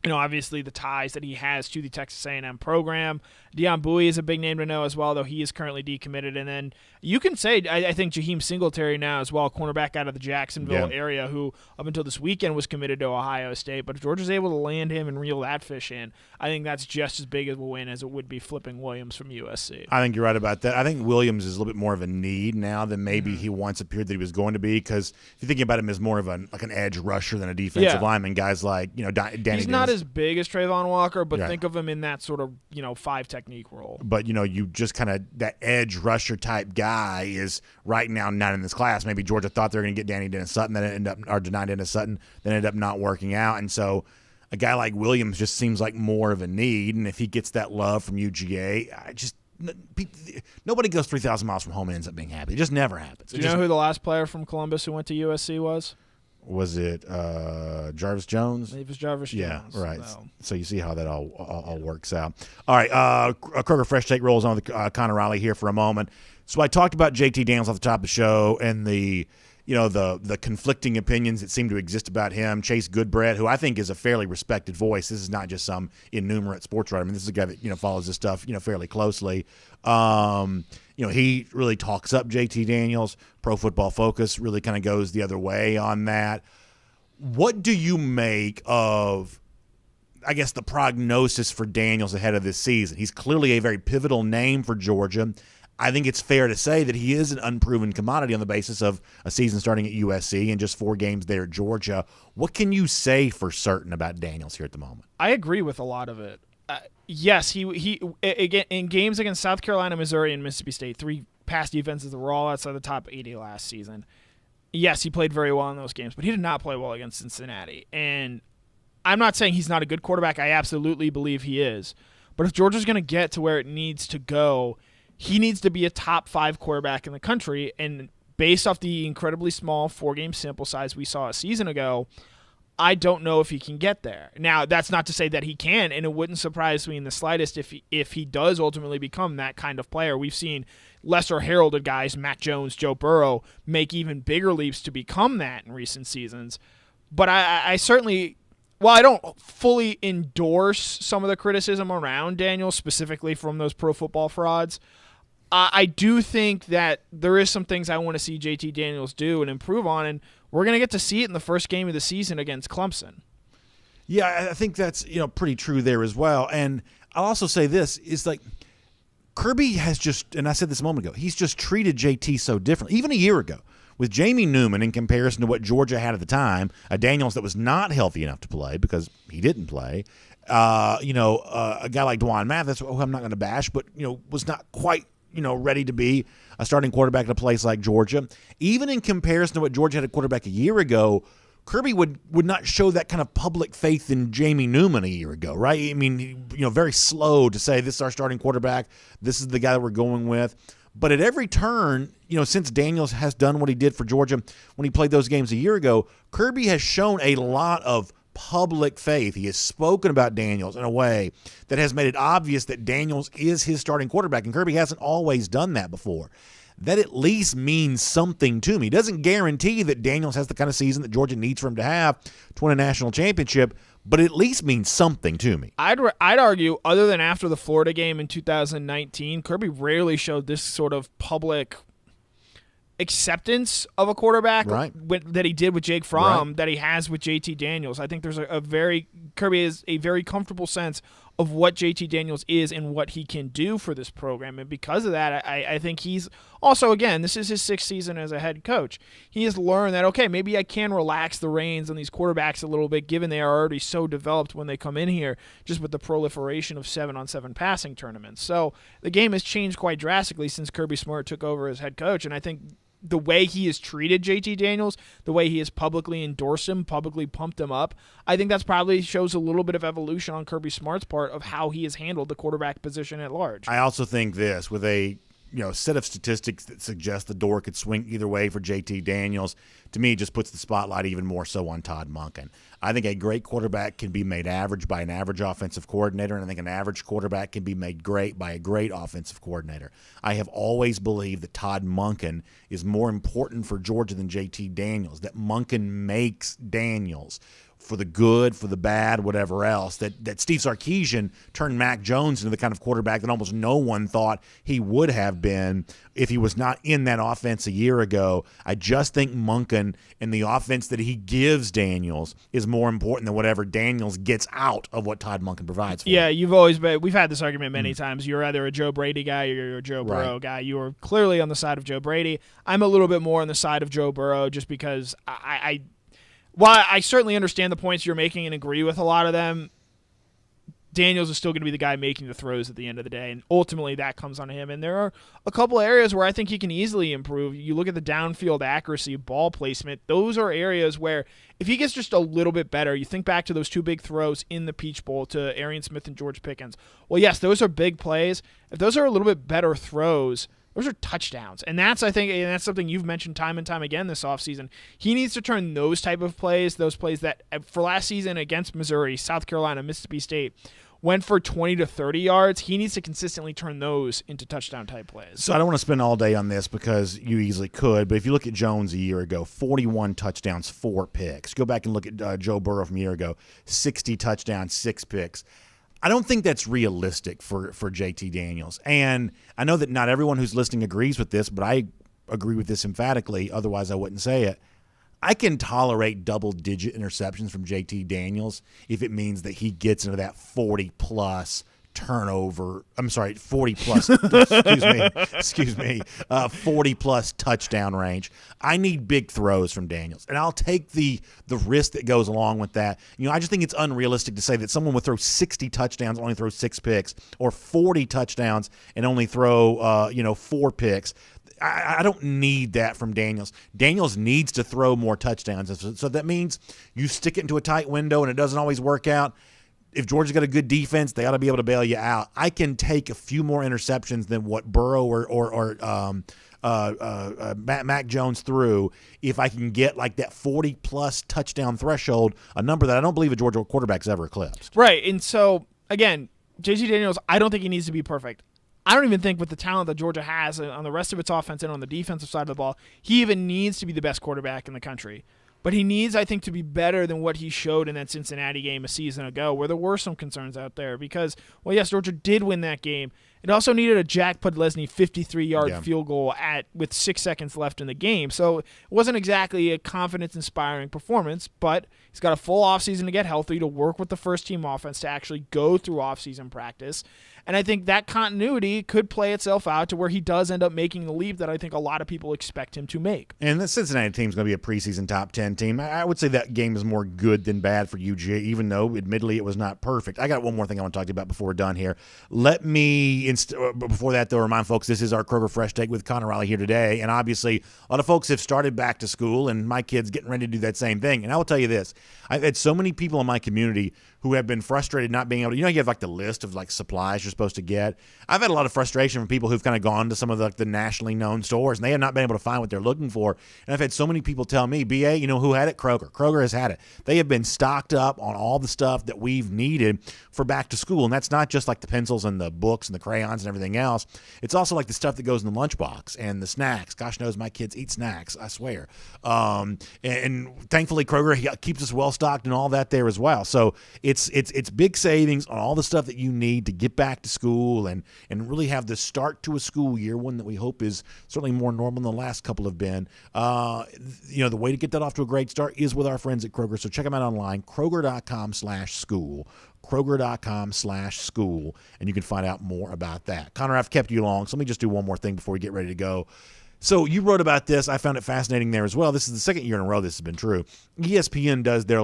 obviously the ties that he has to the Texas A&M program. Deion Bowie is a big name to know as well, though he is currently decommitted. And then you can say, I think Jaheim Singletary now as well, cornerback out of the Jacksonville area, who up until this weekend was committed to Ohio State. But if Georgia's able to land him and reel that fish in, I think that's just as big of a win as it would be flipping Williams from USC. I think you're right about that. I think Williams is a little bit more of a need now than maybe he once appeared that he was going to be, because if you're thinking about him as more of an edge rusher than a defensive lineman, guys like Danny He's not as big as Trayvon Walker, but Yeah. think of him in that sort of 5 technique role. But, you just kind of that edge rusher type guy is right now not in this class. Maybe Georgia thought they were going to get Danny Dennis-Sutton, then ended up, or denied Dennis-Sutton, then ended up not working out. And so a guy like Williams just seems like more of a need. And if he gets that love from UGA, nobody goes 3,000 miles from home and ends up being happy. It just never happens. Do you know who the last player from Columbus who went to USC was? Was it Jarvis Jones? It was Jarvis Yeah, Jones. right. No. So you see how that all works out. All right, Kroger Fresh Take rolls on with Connor Riley here for a moment. So I talked about JT Daniels off the top of the show and the conflicting opinions that seem to exist about him. Chase Goodbread, who I think is a fairly respected voice. This is not just some innumerate sports writer. I mean, this is a guy that follows this stuff fairly closely. He really talks up JT Daniels. Pro Football Focus really kind of goes the other way on that. What do you make of, I guess, the prognosis for Daniels ahead of this season? He's clearly a very pivotal name for Georgia. I think it's fair to say that he is an unproven commodity on the basis of a season starting at USC and just 4 games there at Georgia. What can you say for certain about Daniels here at the moment? I agree with a lot of it. Yes, he again in games against South Carolina, Missouri, and Mississippi State, 3 pass defenses that were all outside the top 80 last season. Yes, he played very well in those games, but he did not play well against Cincinnati. And I'm not saying he's not a good quarterback. I absolutely believe he is. But if Georgia's going to get to where it needs to go, he needs to be a top 5 quarterback in the country. And based off the incredibly small 4-game sample size we saw a season ago, I don't know if he can get there. Now, that's not to say that he can, and it wouldn't surprise me in the slightest if he does ultimately become that kind of player. We've seen lesser heralded guys, Matt Jones, Joe Burrow, make even bigger leaps to become that in recent seasons. But I certainly, while I don't fully endorse some of the criticism around Daniel, specifically from those pro football frauds, I do think that there is some things I want to see JT Daniels do and improve on, and we're going to get to see it in the first game of the season against Clemson. Yeah, I think that's pretty true there as well. And I'll also say this is like Kirby has just, and I said this a moment ago, he's just treated JT so differently. Even a year ago, with Jamie Newman in comparison to what Georgia had at the time, a Daniels that was not healthy enough to play because he didn't play. A guy like Dwan Mathis, who I'm not going to bash, but was not quite ready to be a starting quarterback at a place like Georgia. Even in comparison to what Georgia had a quarterback a year ago, Kirby would not show that kind of public faith in Jamie Newman a year ago, right? I mean, very slow to say this is our starting quarterback, this is the guy that we're going with. But at every turn, since Daniels has done what he did for Georgia when he played those games a year ago, Kirby has shown a lot of public faith. He has spoken about Daniels in a way that has made it obvious that Daniels is his starting quarterback, and Kirby hasn't always done that before. That at least means something to me. It doesn't guarantee that Daniels has the kind of season that Georgia needs for him to have to win a national championship, but it at least means something to me. I'd argue, other than after the Florida game in 2019, Kirby rarely showed this sort of public acceptance of a quarterback that he did with Jake Fromm that he has with JT Daniels. I think there's Kirby has a very comfortable sense of what JT Daniels is and what he can do for this program. And because of that, I think he's also, again, this is his 6th season as a head coach. He has learned that, okay, maybe I can relax the reins on these quarterbacks a little bit, given they are already so developed when they come in here, just with the proliferation of 7-on-7 passing tournaments. So the game has changed quite drastically since Kirby Smart took over as head coach. And I think the way he has treated JT Daniels, the way he has publicly endorsed him, publicly pumped him up, I think that's probably shows a little bit of evolution on Kirby Smart's part of how he has handled the quarterback position at large. I also think this, with a set of statistics that suggest the door could swing either way for JT Daniels, to me, it just puts the spotlight even more so on Todd Monken. I think a great quarterback can be made average by an average offensive coordinator, and I think an average quarterback can be made great by a great offensive coordinator. I have always believed that Todd Monken is more important for Georgia than JT Daniels, that Monken makes Daniels for the good, for the bad, whatever else, that Steve Sarkisian turned Mac Jones into the kind of quarterback that almost no one thought he would have been if he was not in that offense a year ago. I just think Monken and the offense that he gives Daniels is more important than whatever Daniels gets out of what Todd Monken provides for him. Yeah, we've had this argument many times. You're either a Joe Brady guy or you're a Joe Burrow guy. You are clearly on the side of Joe Brady. I'm a little bit more on the side of Joe Burrow just because while I certainly understand the points you're making and agree with a lot of them, Daniels is still going to be the guy making the throws at the end of the day, and ultimately that comes on him. And there are a couple areas where I think he can easily improve. You look at the downfield accuracy, ball placement. Those are areas where if he gets just a little bit better, you think back to those two big throws in the Peach Bowl to Arian Smith and George Pickens. Well, yes, those are big plays. If those are a little bit better throws, those are touchdowns. And that's, I think, and that's something you've mentioned time and time again this offseason. He needs to turn those type of plays, those plays that for last season against Missouri, South Carolina, Mississippi State, went for 20 to 30 yards. He needs to consistently turn those into touchdown-type plays. So I don't want to spend all day on this because you easily could, but if you look at Jones a year ago, 41 touchdowns, 4 picks. Go back and look at Joe Burrow from a year ago, 60 touchdowns, 6 picks. I don't think that's realistic for JT Daniels. And I know that not everyone who's listening agrees with this, but I agree with this emphatically. Otherwise, I wouldn't say it. I can tolerate double-digit interceptions from JT Daniels if it means that he gets into that 40-plus turnover. I'm sorry, 40-plus. excuse me, 40-plus touchdown range. I need big throws from Daniels, and I'll take the risk that goes along with that. I just think it's unrealistic to say that someone would throw 60 touchdowns, only throw 6 picks, or 40 touchdowns and only throw 4 picks. I don't need that from Daniels. Daniels needs to throw more touchdowns. So that means you stick it into a tight window and it doesn't always work out. If Georgia's got a good defense, they ought to be able to bail you out. I can take a few more interceptions than what Burrow or Mac Jones threw if I can get like that 40-plus touchdown threshold, a number that I don't believe a Georgia quarterback's ever eclipsed. Right, and so, again, JT Daniels, I don't think he needs to be perfect. I don't even think with the talent that Georgia has on the rest of its offense and on the defensive side of the ball, he even needs to be the best quarterback in the country. But he needs, I think, to be better than what he showed in that Cincinnati game a season ago, where there were some concerns out there. Because, well, yes, Georgia did win that game. It also needed a Jack Podlesny 53-yard field goal with 6 seconds left in the game. So it wasn't exactly a confidence-inspiring performance, but he's got a full offseason to get healthy, to work with the first-team offense, to actually go through offseason practice. And I think that continuity could play itself out to where he does end up making the leap that I think a lot of people expect him to make. And the Cincinnati team is going to be a preseason top 10 team. I would say that game is more good than bad for UGA, even though, admittedly, it was not perfect. I got one more thing I want to talk to you about before we're done here. Let me, before that, though, remind folks this is our Kroger Fresh Take with Connor Riley here today. And obviously, a lot of folks have started back to school, and my kid's getting ready to do that same thing. And I will tell you this. I've had so many people in my community who have been frustrated not being able to, you have like the list of like supplies you're supposed to get. I've had a lot of frustration from people who've kind of gone to some of the nationally known stores and they have not been able to find what they're looking for. And I've had so many people tell me, BA, who had it? Kroger. Kroger has had it. They have been stocked up on all the stuff that we've needed for back to school. And that's not just like the pencils and the books and the crayons and everything else. It's also like the stuff that goes in the lunchbox and the snacks. Gosh knows my kids eat snacks, I swear. And thankfully Kroger keeps us well stocked and all that there as well. So it's big savings on all the stuff that you need to get back to school and really have the start to a school year, one that we hope is certainly more normal than the last couple have been. The way to get that off to a great start is with our friends at Kroger. So check them out online, Kroger.com/school. Kroger.com/school, and you can find out more about that. Connor, I've kept you long, so let me just do one more thing before we get ready to go. So you wrote about this. I found it fascinating there as well. This is the second year in a row this has been true. ESPN does their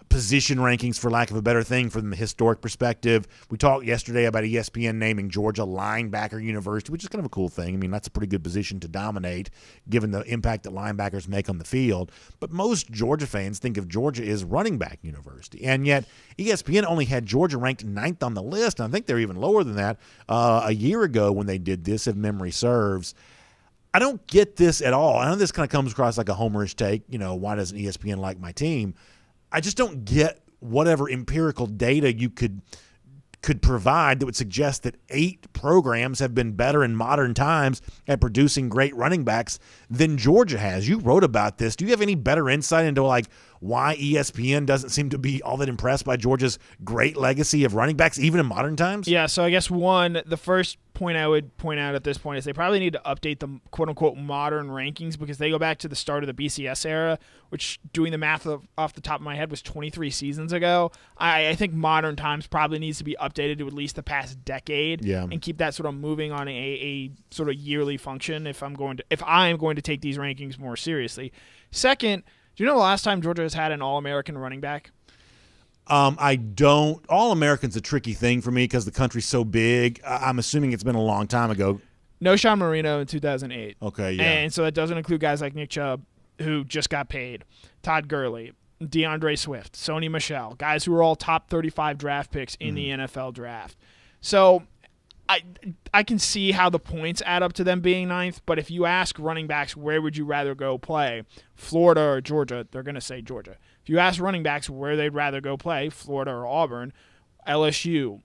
position rankings, for lack of a better thing, from the historic perspective. We talked yesterday about ESPN naming Georgia linebacker university, which is kind of a cool thing. I mean, that's a pretty good position to dominate given the impact that linebackers make on the field. But most Georgia fans think of Georgia as running back university. And yet ESPN only had Georgia ranked 9th on the list. And I think they're even lower than that a year ago when they did this, if memory serves. I don't get this at all. I know this kind of comes across like a homerish take. Why doesn't ESPN like my team? I just don't get whatever empirical data you could provide that would suggest that 8 programs have been better in modern times at producing great running backs than Georgia has. You wrote about this. Do you have any better insight into why ESPN doesn't seem to be all that impressed by Georgia's great legacy of running backs, even in modern times? Yeah, so I guess the first point I would point out at this point is they probably need to update the quote-unquote modern rankings because they go back to the start of the BCS era, which, doing the math off the top of my head, was 23 seasons ago. I think modern times probably needs to be updated to at least the past decade and keep that sort of moving on a sort of yearly function if I'm going to take these rankings more seriously. Second, do you know the last time Georgia has had an All-American running back? I don't. All-American's a tricky thing for me because the country's so big. I'm assuming it's been a long time ago. No Sean Marino in 2008. Okay, yeah. And so that doesn't include guys like Nick Chubb, who just got paid, Todd Gurley, DeAndre Swift, Sony Michel, guys who are all top 35 draft picks in the NFL draft. So I can see how the points add up to them being ninth, but if you ask running backs where would you rather go play, Florida or Georgia, they're going to say Georgia. If you ask running backs where they'd rather go play, Florida or Auburn, LSU,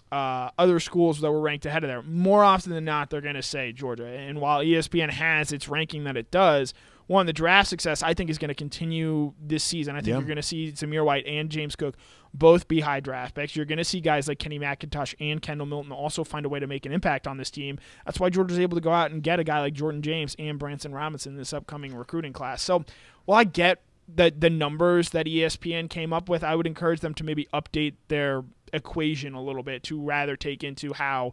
other schools that were ranked ahead of there, more often than not, they're going to say Georgia. And while ESPN has its ranking that it does, one, the draft success I think is going to continue this season. I think you're going to see Zamir White and James Cook both be high draft picks. You're going to see guys like Kenny McIntosh and Kendall Milton also find a way to make an impact on this team. That's why Georgia's able to go out and get a guy like Jordan James and Branson Robinson in this upcoming recruiting class. So while I get the numbers that ESPN came up with, I would encourage them to maybe update their equation a little bit to rather take into how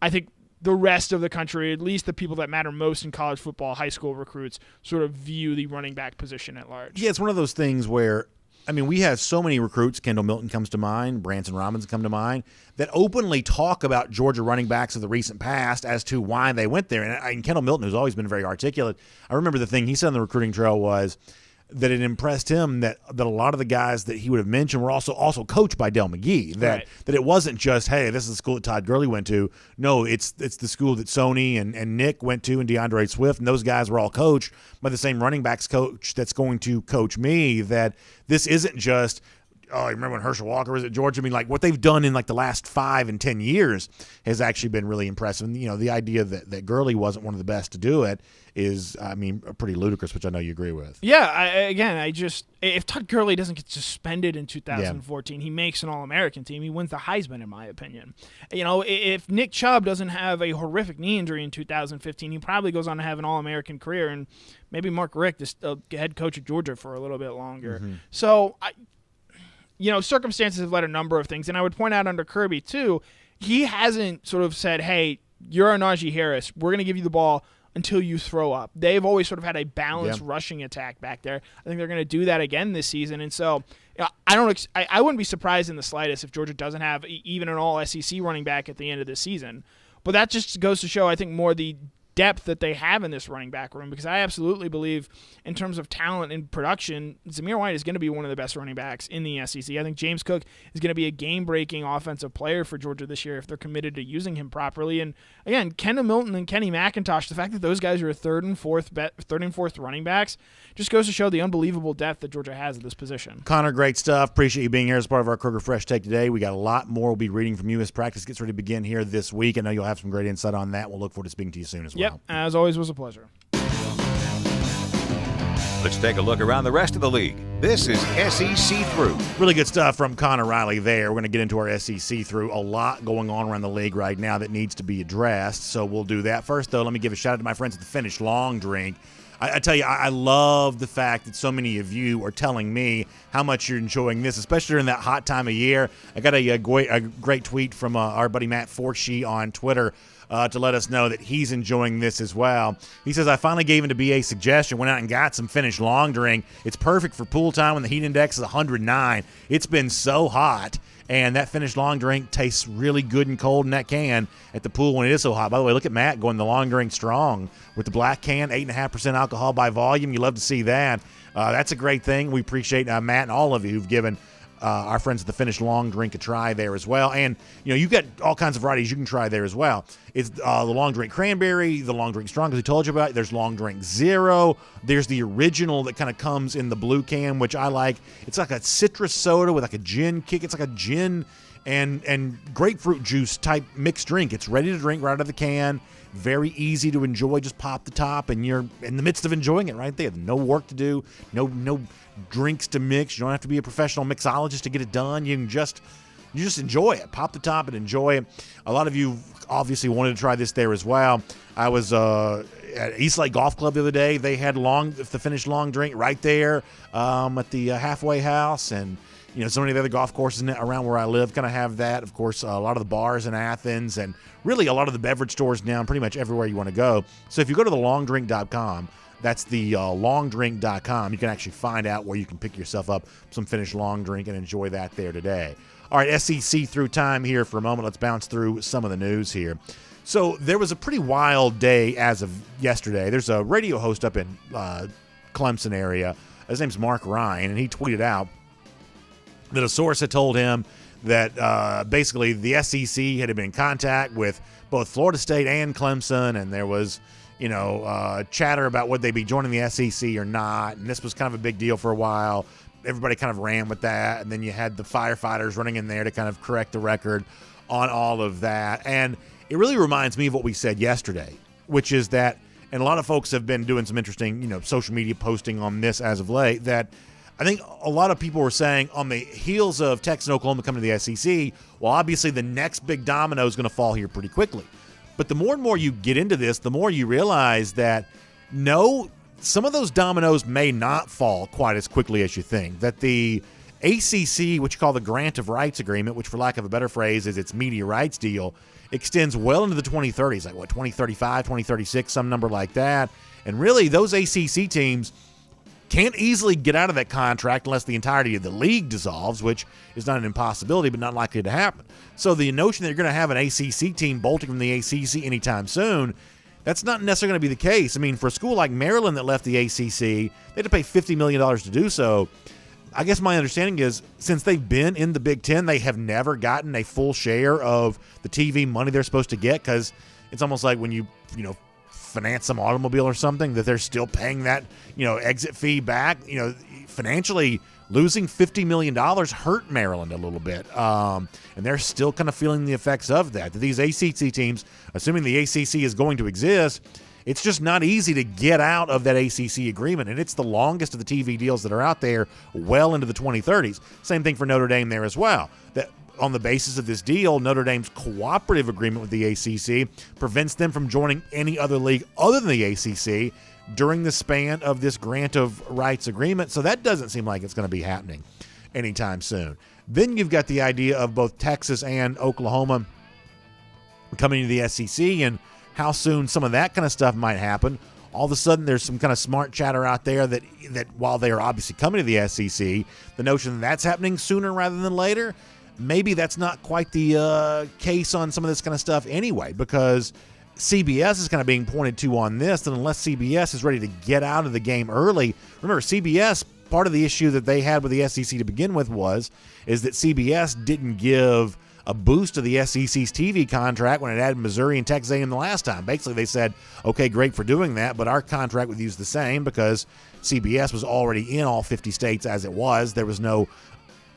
I think the rest of the country, at least the people that matter most in college football, high school recruits, sort of view the running back position at large. Yeah, it's one of those things where, I mean, we have so many recruits, Kendall Milton comes to mind, Branson Robinson come to mind, that openly talk about Georgia running backs of the recent past as to why they went there. And Kendall Milton, who's always been very articulate, I remember the thing he said on the recruiting trail was that it impressed him that a lot of the guys that he would have mentioned were also coached by Del McGee. That it wasn't just, hey, this is the school that Todd Gurley went to. No, it's the school that Sony and Nick went to, and DeAndre Swift, and those guys were all coached by the same running backs coach that's going to coach me. That this isn't just, oh, you remember when Herschel Walker was at Georgia? I mean, like, what they've done in like the last 5 and 10 years has actually been really impressive. And, you know, the idea that Gurley wasn't one of the best to do it is, I mean, pretty ludicrous, which I know you agree with. Yeah, if Todd Gurley doesn't get suspended in 2014, he makes an All-American team. He wins the Heisman, in my opinion. You know, if Nick Chubb doesn't have a horrific knee injury in 2015, he probably goes on to have an All-American career, and maybe Mark Richt is the head coach of Georgia for a little bit longer. So, circumstances have led a number of things, and I would point out under Kirby, too, he hasn't sort of said, hey, you're a Najee Harris, we're going to give you the ball until you throw up. They've always sort of had a balanced rushing attack back there. I think they're going to do that again this season, and so I wouldn't be surprised in the slightest if Georgia doesn't have even an all-SEC running back at the end of this season. But that just goes to show, I think, more the depth that they have in this running back room, because I absolutely believe in terms of talent and production, Zamir White is going to be one of the best running backs in the SEC. I think James Cook is going to be a game-breaking offensive player for Georgia this year if they're committed to using him properly. And again, Kendall Milton and Kenny McIntosh, the fact that those guys are third and fourth running backs just goes to show the unbelievable depth that Georgia has at this position. Connor, great stuff. Appreciate you being here as part of our Kroger Fresh Take today. We got a lot more we'll be reading from you as practice gets ready to begin here this week. I know you'll have some great insight on that. We'll look forward to speaking to you soon as well. Yep, as always, was a pleasure. Let's take a look around the rest of the league. This is SEC Through. Really good stuff from Connor Riley there. We're going to get into our SEC Through. A lot going on around the league right now that needs to be addressed, so we'll do that. First, though, let me give a shout-out to my friends at the Finish Long Drink. I tell you, I love the fact that so many of you are telling me how much you're enjoying this, especially during that hot time of year. I got a great tweet from our buddy Matt Forshee on Twitter to let us know that he's enjoying this as well. He says, I finally gave in to BA's suggestion, went out and got some Finish Long Drink. It's perfect for pool time when the heat index is 109. It's been so hot. And that Finish Long Drink tastes really good and cold in that can at the pool when it is so hot. By the way, look at Matt going the long drink strong with the black can, 8.5% alcohol by volume. You love to see that. That's a great thing. We appreciate Matt and all of you who've given our friends at the Finish Long Drink a try there as well. And, you've got all kinds of varieties you can try there as well. It's the Long Drink Cranberry, the Long Drink Strong, as we told you about. There's Long Drink Zero. There's the original that kind of comes in the blue can, which I like. It's like a citrus soda with like a gin kick. It's like a gin and grapefruit juice type mixed drink. It's ready to drink right out of the can. Very easy to enjoy. Just pop the top, and you're in the midst of enjoying it right there. No work to do. No drinks to mix. You don't have to be a professional mixologist to get it done. You just enjoy it. Pop the top and enjoy it. A lot of you obviously wanted to try this there as well. I was at East Lake Golf Club the other day. They had the Finish Long Drink right there at the halfway house, and so many of the other golf courses around where I live kind of have that. Of course, a lot of the bars in Athens and really a lot of the beverage stores now, pretty much everywhere you want to go. So if you go to thelongdrink.com, That's the longdrink.com. You can actually find out where you can pick yourself up some finished long drink and enjoy that there today. All right, SEC through time here for a moment. Let's bounce through some of the news here. So there was a pretty wild day as of yesterday. There's a radio host up in Clemson area. His name's Mark Ryan, and he tweeted out that a source had told him that basically the SEC had been in contact with both Florida State and Clemson, and there was, chatter about would they be joining the SEC or not, and this was kind of a big deal for a while. Everybody kind of ran with that, and then you had the firefighters running in there to kind of correct the record on all of that. And it really reminds me of what we said yesterday, which is that, and a lot of folks have been doing some interesting, social media posting on this as of late, that I think a lot of people were saying on the heels of Texas and Oklahoma coming to the SEC, well, obviously the next big domino is going to fall here pretty quickly. But the more and more you get into this, the more you realize that no, some of those dominoes may not fall quite as quickly as you think. That the ACC, which you call the Grant of Rights Agreement, which for lack of a better phrase is its media rights deal, extends well into the 2030s, like 2035, 2036, some number like that. And really, those ACC teams can't easily get out of that contract unless the entirety of the league dissolves, which is not an impossibility, but not likely to happen. So the notion that you're going to have an ACC team bolting from the ACC anytime soon, that's not necessarily going to be the case. I mean, for a school like Maryland that left the ACC, they had to pay $50 million to do so. I guess my understanding is since they've been in the Big Ten, they have never gotten a full share of the TV money they're supposed to get, because it's almost like when you finance some automobile or something, that they're still paying that, exit fee back. Financially losing $50 million hurt Maryland a little bit. And they're still kind of feeling the effects of that. These ACC teams, assuming the ACC is going to exist, it's just not easy to get out of that ACC agreement, and it's the longest of the TV deals that are out there, well into the 2030s. Same thing for Notre Dame there as well. That on the basis of this deal, Notre Dame's cooperative agreement with the ACC prevents them from joining any other league other than the ACC during the span of this grant of rights agreement. So that doesn't seem like it's going to be happening anytime soon. Then you've got the idea of both Texas and Oklahoma coming to the SEC and how soon some of that kind of stuff might happen. All of a sudden, there's some kind of smart chatter out there that while they are obviously coming to the SEC, the notion that that's happening sooner rather than later, maybe that's not quite the case on some of this kind of stuff anyway, because CBS is kind of being pointed to on this, and unless CBS is ready to get out of the game early. Remember, CBS, part of the issue that they had with the SEC to begin with is that CBS didn't give a boost to the SEC's TV contract when it added Missouri and Texas A&M the last time. Basically, they said, okay, great for doing that, but our contract with you is the same because CBS was already in all 50 states as it was. There was no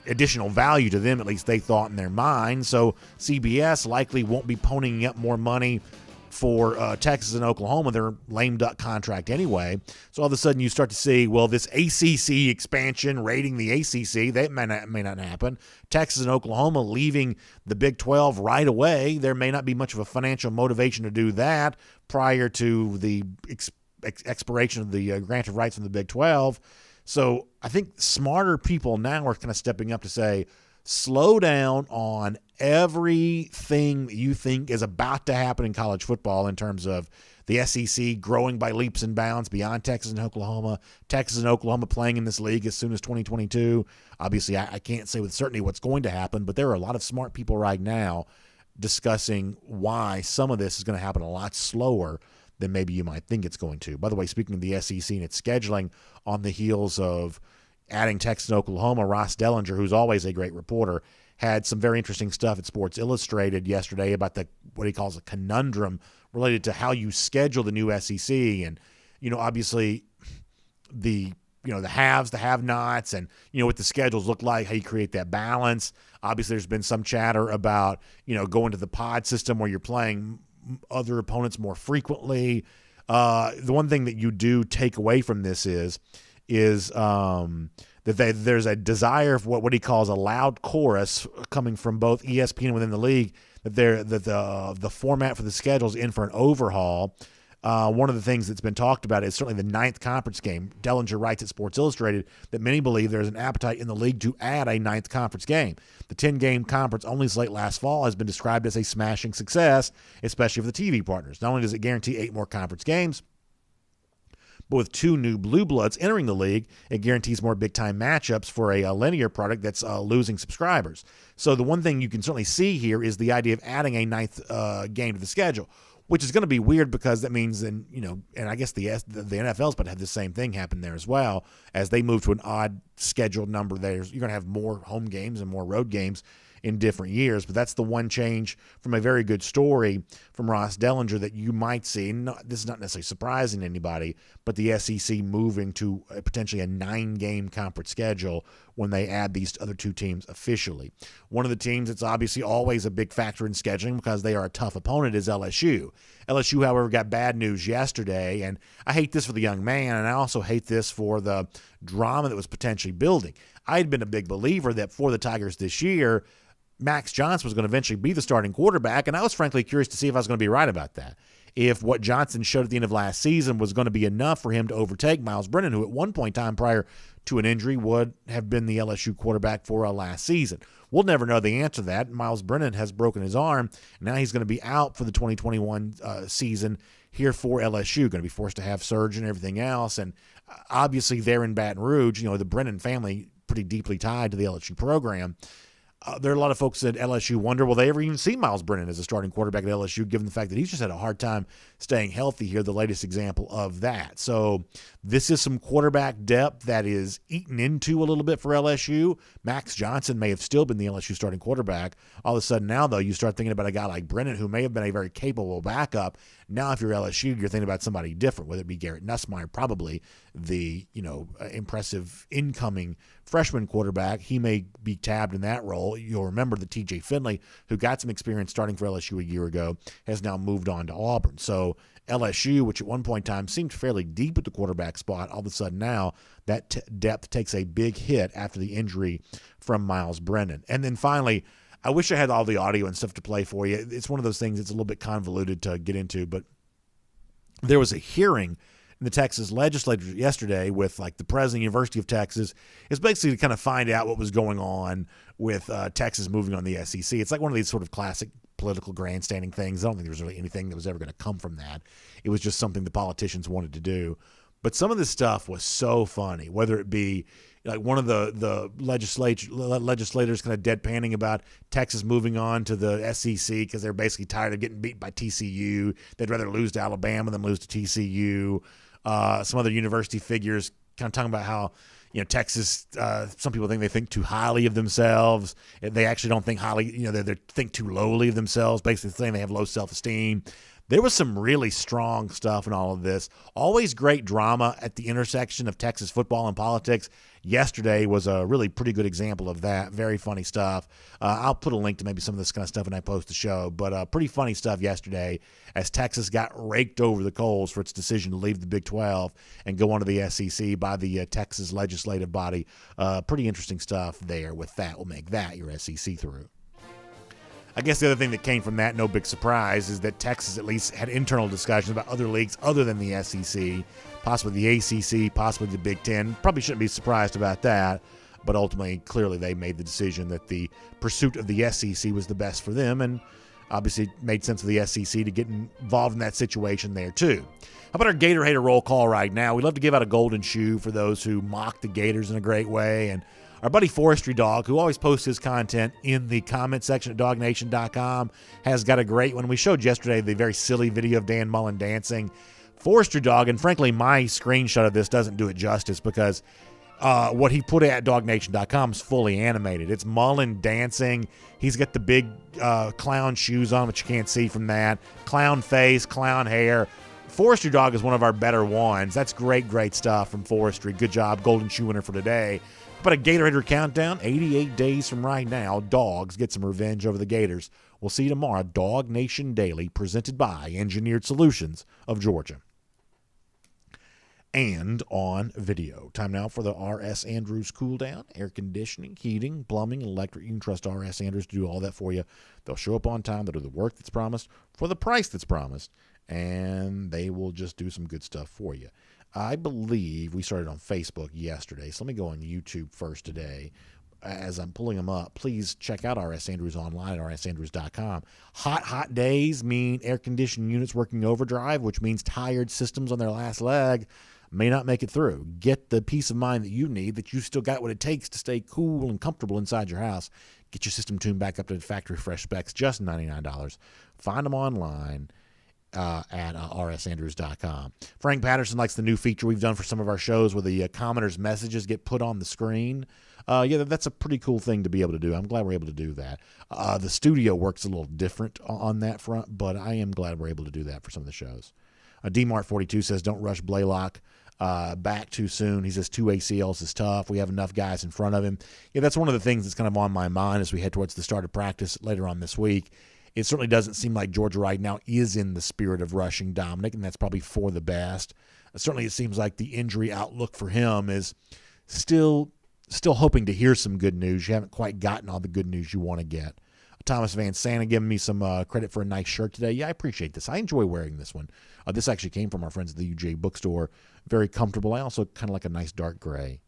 additional value to them, at least they thought in their mind. So CBS likely won't be ponying up more money for Texas and Oklahoma, their lame duck contract anyway. So all of a sudden you start to see, well, this ACC expansion raiding the ACC, that may not happen. Texas and Oklahoma leaving the Big 12 right away, there may not be much of a financial motivation to do that prior to the expiration of the grant of rights from the Big 12. So I think smarter people now are kind of stepping up to say, slow down on everything that you think is about to happen in college football in terms of the SEC growing by leaps and bounds beyond Texas and Oklahoma, Texas and Oklahoma playing in this league as soon as 2022. Obviously, I can't say with certainty what's going to happen, but there are a lot of smart people right now discussing why some of this is going to happen a lot slower than maybe you might think it's going to. By the way, speaking of the SEC and its scheduling on the heels of adding Texas and Oklahoma, Ross Dellinger, who's always a great reporter, had some very interesting stuff at Sports Illustrated yesterday about what he calls a conundrum related to how you schedule the new SEC. And, obviously the haves, the have-nots, and, what the schedules look like, how you create that balance. Obviously there's been some chatter about, going to the pod system where you're playing other opponents more frequently. The one thing that you do take away from this is that there's a desire for what he calls a loud chorus coming from both ESPN and within the league, that the format for the schedule is in for an overhaul. One of the things that's been talked about is certainly the 9th conference game. Dellinger writes at Sports Illustrated that many believe there's an appetite in the league to add a 9th conference game. The 10-game conference only slate last fall has been described as a smashing success, especially for the TV partners. Not only does it guarantee 8 more conference games, But with 2 new blue bloods entering the league, it guarantees more big-time matchups for a linear product that's losing subscribers. So the one thing you can certainly see here is the idea of adding a 9th game to the schedule, which is going to be weird because that means, and I guess the NFL's about to have the same thing happen there as well. As they move to an odd scheduled number, you're going to have more home games and more road games in different years. But that's the one change from a very good story from Ross Dellinger that you might see. This is not necessarily surprising to anybody, but the SEC moving to potentially a 9-game conference schedule when they add these other 2 teams officially. One of the teams that's obviously always a big factor in scheduling because they are a tough opponent is LSU. LSU, however, got bad news yesterday, and I hate this for the young man, and I also hate this for the drama that was potentially building. I had been a big believer that for the Tigers this year, Max Johnson was going to eventually be the starting quarterback, and I was frankly curious to see if I was going to be right about that. If what Johnson showed at the end of last season was going to be enough for him to overtake Miles Brennan, who at one point in time prior to an injury would have been the LSU quarterback for last season. We'll never know the answer to that. Miles Brennan has broken his arm. Now he's going to be out for the 2021 season here for LSU, going to be forced to have surgery and everything else. And obviously they're in Baton Rouge, the Brennan family pretty deeply tied to the LSU program. There are a lot of folks at LSU wonder, will they ever even see Miles Brennan as a starting quarterback at LSU, given the fact that he's just had a hard time staying healthy here, the latest example of that. So this is some quarterback depth that is eaten into a little bit for LSU. Max Johnson may have still been the LSU starting quarterback. All of a sudden now, though, you start thinking about a guy like Brennan, who may have been a very capable backup. Now, if you're LSU, you're thinking about somebody different, whether it be Garrett Nussmeier, probably the impressive incoming freshman quarterback. He may be tabbed in that role. You'll remember that TJ Finley, who got some experience starting for LSU a year ago, has now moved on to Auburn. So LSU, which at one point in time seemed fairly deep at the quarterback spot, all of a sudden now that depth takes a big hit after the injury from Miles Brennan. And then finally, I wish I had all the audio and stuff to play for you. It's one of those things that's a little bit convoluted to get into, but there was a hearing in the Texas legislature yesterday with the president of the University of Texas. It's basically to kind of find out what was going on with Texas moving on the SEC. It's like one of these sort of classic political grandstanding things. I don't think there was really anything that was ever going to come from that. It was just something the politicians wanted to do. But some of this stuff was so funny, whether it be one of the legislators kind of deadpanning about Texas moving on to the SEC because they're basically tired of getting beat by TCU. They'd rather lose to Alabama than lose to TCU. Some other university figures kind of talking about how Texas, some people think they think too highly of themselves. They actually don't think highly, they think too lowly of themselves, basically saying they have low self-esteem. There was some really strong stuff in all of this. Always great drama at the intersection of Texas football and politics. Yesterday was a really pretty good example of that. Very funny stuff. I'll put a link to maybe some of this kind of stuff when I post the show, but pretty funny stuff yesterday as Texas got raked over the coals for its decision to leave the Big 12 and go on to the SEC by the Texas legislative body. Pretty interesting stuff there with that. We'll make that your SEC through. I guess the other thing that came from that, no big surprise, is that Texas at least had internal discussions about other leagues other than the SEC, possibly the ACC, possibly the Big Ten. Probably shouldn't be surprised about that, but ultimately, clearly, they made the decision that the pursuit of the SEC was the best for them, and obviously made sense for the SEC to get involved in that situation there, too. How about our Gator Hater roll call right now? We'd love to give out a golden shoe for those who mock the Gators in a great way, and our buddy Forestry Dog, who always posts his content in the comment section at DawgNation.com, has got a great one. We showed yesterday the very silly video of Dan Mullen dancing. Forestry Dog, and frankly, my screenshot of this doesn't do it justice because what he put at DawgNation.com is fully animated. It's Mullen dancing. He's got the big clown shoes on, which you can't see from that. Clown face, clown hair. Forestry Dog is one of our better ones. That's great, great stuff from Forestry. Good job. Golden shoe winner for today. But a Gator Hater countdown, 88 days from right now, Dogs get some revenge over the Gators. We'll see you tomorrow. DawgNation Daily, presented by Engineered Solutions of Georgia. And on video. Time now for the R.S. Andrews cool down. Air conditioning, heating, plumbing, electric. You can trust R.S. Andrews to do all that for you. They'll show up on time. They'll do the work that's promised for the price that's promised. And they will just do some good stuff for you. I believe we started on Facebook yesterday, so let me go on YouTube first today. As I'm pulling them up, please check out R.S. Andrews online at rsandrews.com. Hot days mean air conditioning units working overdrive, which means tired systems on their last leg. may not make it through. Get the peace of mind that you need, that you still got what it takes to stay cool and comfortable inside your house. Get your system tuned back up to factory fresh specs, just $99. Find them online at rsandrews.com. Frank Patterson likes the new feature we've done for some of our shows where the commenters' messages get put on the screen. Yeah, that's a pretty cool thing to be able to do. I'm glad we're able to do that. The studio works a little different on that front, but I am glad we're able to do that for some of the shows. DMart42 says, don't rush Blaylock back too soon. He says 2 ACLs is tough. We have enough guys in front of him. Yeah, that's one of the things that's kind of on my mind as we head towards the start of practice later on this week. It certainly doesn't seem like Georgia right now is in the spirit of rushing Dominic, and that's probably for the best. Certainly it seems like the injury outlook for him is still hoping to hear some good news. You haven't quite gotten all the good news you want to get. Thomas Van Santa giving me some credit for a nice shirt today. Yeah, I appreciate this. I enjoy wearing this one. This actually came from our friends at the UJ bookstore. Very comfortable. I also kind of like a nice dark gray.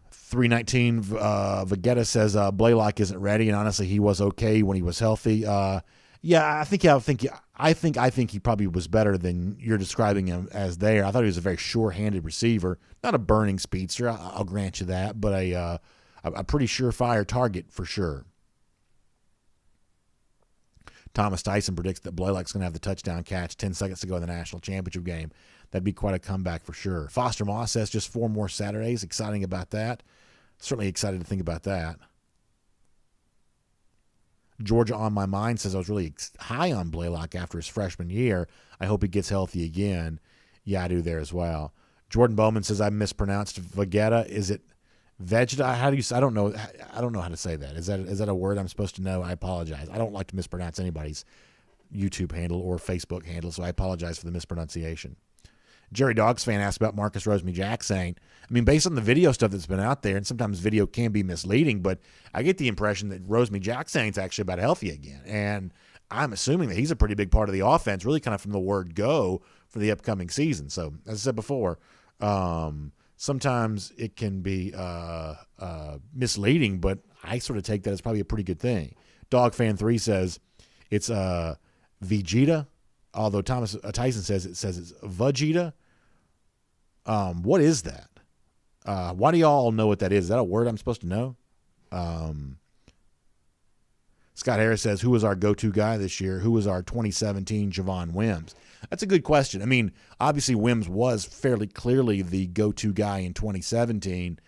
319 Vegeta says Blaylock isn't ready, and honestly, he was okay when he was healthy. I think he probably was better than you're describing him as there. I thought he was a very sure-handed receiver, not a burning speedster. I'll grant you that, but a pretty surefire target for sure. Thomas Tyson predicts that Blaylock's going to have the touchdown catch 10 seconds to go in the national championship game. That'd be quite a comeback for sure. Foster Moss says just 4 more Saturdays. Exciting about that. Certainly excited to think about that. Georgia on my mind says I was really high on Blaylock after his freshman year. I hope he gets healthy again. Yeah, I do there as well. Jordan Bowman says I mispronounced Vegeta. Is it Vegeta? How do you? I don't know. I don't know how to say that. Is that a word I'm supposed to know? I apologize. I don't like to mispronounce anybody's YouTube handle or Facebook handle, so I apologize for the mispronunciation. Jerry Dogs fan asked about Marcus Rosemy-Jacksaint. I mean, based on the video stuff that's been out there, and sometimes video can be misleading, but I get the impression that Rosemy-Jacksaint's actually about healthy again. And I'm assuming that he's a pretty big part of the offense, really kind of from the word go for the upcoming season. So, as I said before, sometimes it can be misleading, but I sort of take that as probably a pretty good thing. DogFan3 says it's Vegeta, although Thomas Tyson says it's Vegeta. What is that? Why do y'all know what that is? Is that a word I'm supposed to know? Scott Harris says, who was our go-to guy this year? Who was our 2017 Javon Wims? That's a good question. I mean, obviously Wims was fairly clearly the go-to guy in 2017.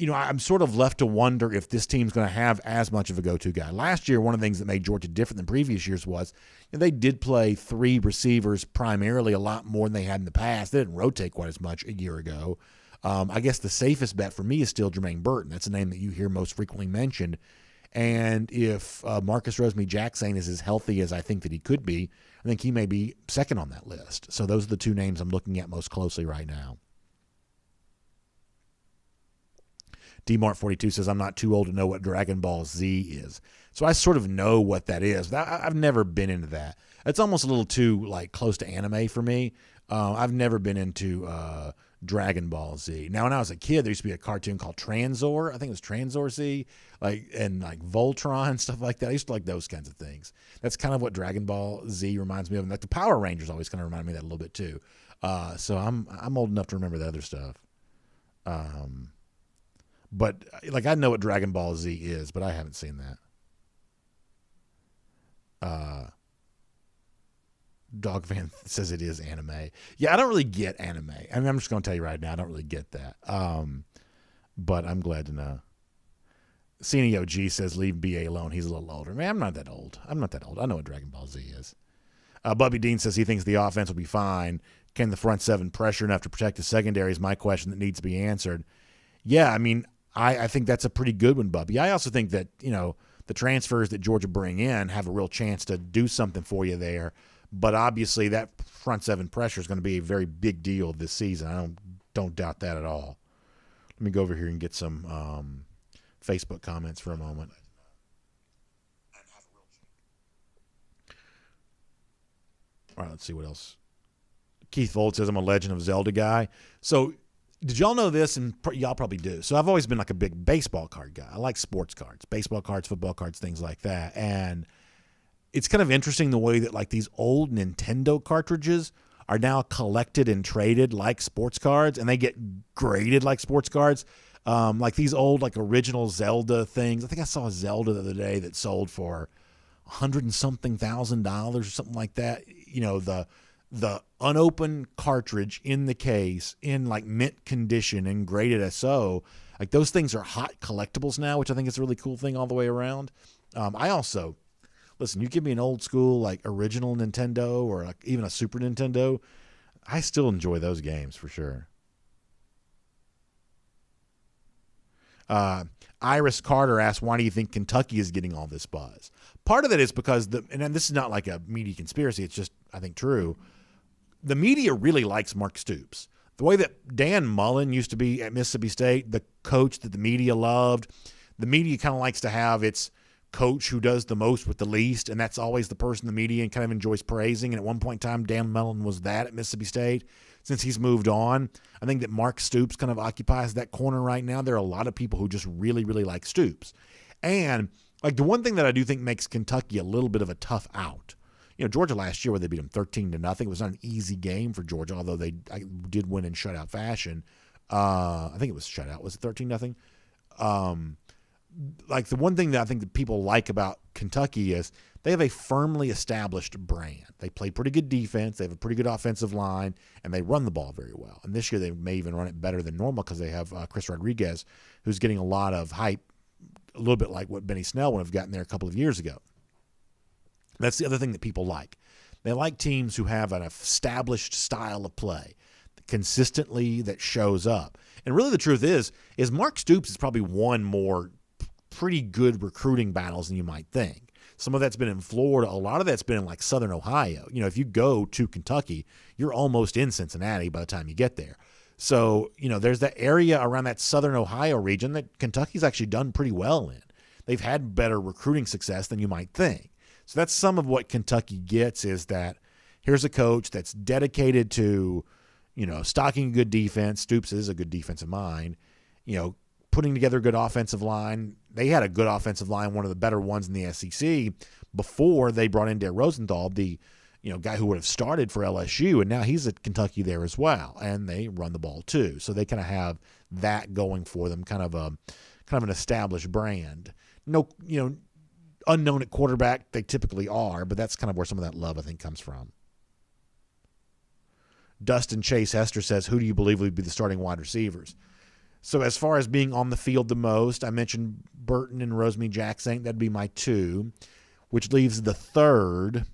I'm sort of left to wonder if this team's going to have as much of a go-to guy. Last year, one of the things that made Georgia different than previous years was they did play 3 receivers primarily a lot more than they had in the past. They didn't rotate quite as much a year ago. I guess the safest bet for me is still Jermaine Burton. That's a name that you hear most frequently mentioned. And if Marcus Rosemy-Jacksaint is as healthy as I think that he could be, I think he may be second on that list. So those are the 2 names I'm looking at most closely right now. DMart42 says, I'm not too old to know what Dragon Ball Z is. So I sort of know what that is. I've never been into that. It's almost a little too close to anime for me. I've never been into Dragon Ball Z. Now, when I was a kid, there used to be a cartoon called Tranzor. I think it was Tranzor Z, and Voltron, stuff like that. I used to like those kinds of things. That's kind of what Dragon Ball Z reminds me of. And the Power Rangers always kind of remind me of that a little bit too. So I'm old enough to remember the other stuff. But I know what Dragon Ball Z is, but I haven't seen that. Dog Fan says it is anime. Yeah, I don't really get anime. I mean, I'm just going to tell you right now, I don't really get that. But I'm glad to know. CNEOG says leave BA alone. He's a little older. Man, I'm not that old. I know what Dragon Ball Z is. Bubby Dean says he thinks the offense will be fine. Can the front 7 pressure enough to protect the secondary is my question that needs to be answered. Yeah, I mean, I think that's a pretty good one, Bubby. I also think that, the transfers that Georgia bring in have a real chance to do something for you there. But obviously that front 7 pressure is going to be a very big deal this season. I don't doubt that at all. Let me go over here and get some Facebook comments for a moment. All right, let's see what else. Keith Vold says, I'm a Legend of Zelda guy. So did y'all know this? And y'all probably do. So I've always been a big baseball card guy. I like sports cards, baseball cards, football cards, things like that. And it's kind of interesting the way that like these old Nintendo cartridges are now collected and traded like sports cards, and they get graded like sports cards. Like these old like original Zelda things. I think I saw a Zelda the other day that sold for $100 and something thousand or something like that. You know, the unopened cartridge in the case in like mint condition and graded as so. Like those things are hot collectibles now, which I think is a really cool thing all the way around. I also, listen, you give me an old school like original Nintendo or like even a Super Nintendo, I still enjoy those games for sure. Iris Carter asked, why do you think Kentucky is getting all this buzz? Part of it is because and this is not like a media conspiracy, it's just, I think, true. The media really likes Mark Stoops. The way that Dan Mullen used to be at Mississippi State, the coach that the media loved, the media kind of likes to have its coach who does the most with the least, and that's always the person the media kind of enjoys praising. And at one point in time, Dan Mullen was that at Mississippi State. Since he's moved on, I think that Mark Stoops kind of occupies that corner right now. There are a lot of people who just really, really like Stoops. And like the one thing that I do think makes Kentucky a little bit of a tough out, you know, Georgia last year where they beat them 13-0, it was not an easy game for Georgia, although they did win in shutout fashion. I think it was shutout. Was it 13-0? Like the one thing that I think that people like about Kentucky is they have a firmly established brand. They play pretty good defense. They have a pretty good offensive line, and they run the ball very well. And this year they may even run it better than normal because they have Chris Rodriguez, who's getting a lot of hype, a little bit like what Benny Snell would have gotten there a couple of years ago. That's the other thing that people like. They like teams who have an established style of play consistently that shows up. And really the truth is Mark Stoops has probably won more pretty good recruiting battles than you might think. Some of that's been in Florida. A lot of that's been in like Southern Ohio. You know, if you go to Kentucky, you're almost in Cincinnati by the time you get there. So, you know, there's that area around that Southern Ohio region that Kentucky's actually done pretty well in. They've had better recruiting success than you might think. So that's some of what Kentucky gets, is that here's a coach that's dedicated to, you know, stocking a good defense. Stoops is a good defensive mind, you know, putting together a good offensive line. They had a good offensive line, one of the better ones in the SEC, before they brought in Derek Rosenthal, the, you know, guy who would have started for LSU, and now he's at Kentucky there as well, and they run the ball too. So they kind of have that going for them, kind of an established brand. No, you know, unknown at quarterback, they typically are, but that's kind of where some of that love, I think, comes from. Dustin Chase Hester says, who do you believe would be the starting wide receivers? So as far as being on the field the most, I mentioned Burton and Rosemy-Jacksaint. That'd be my two, which leaves the third.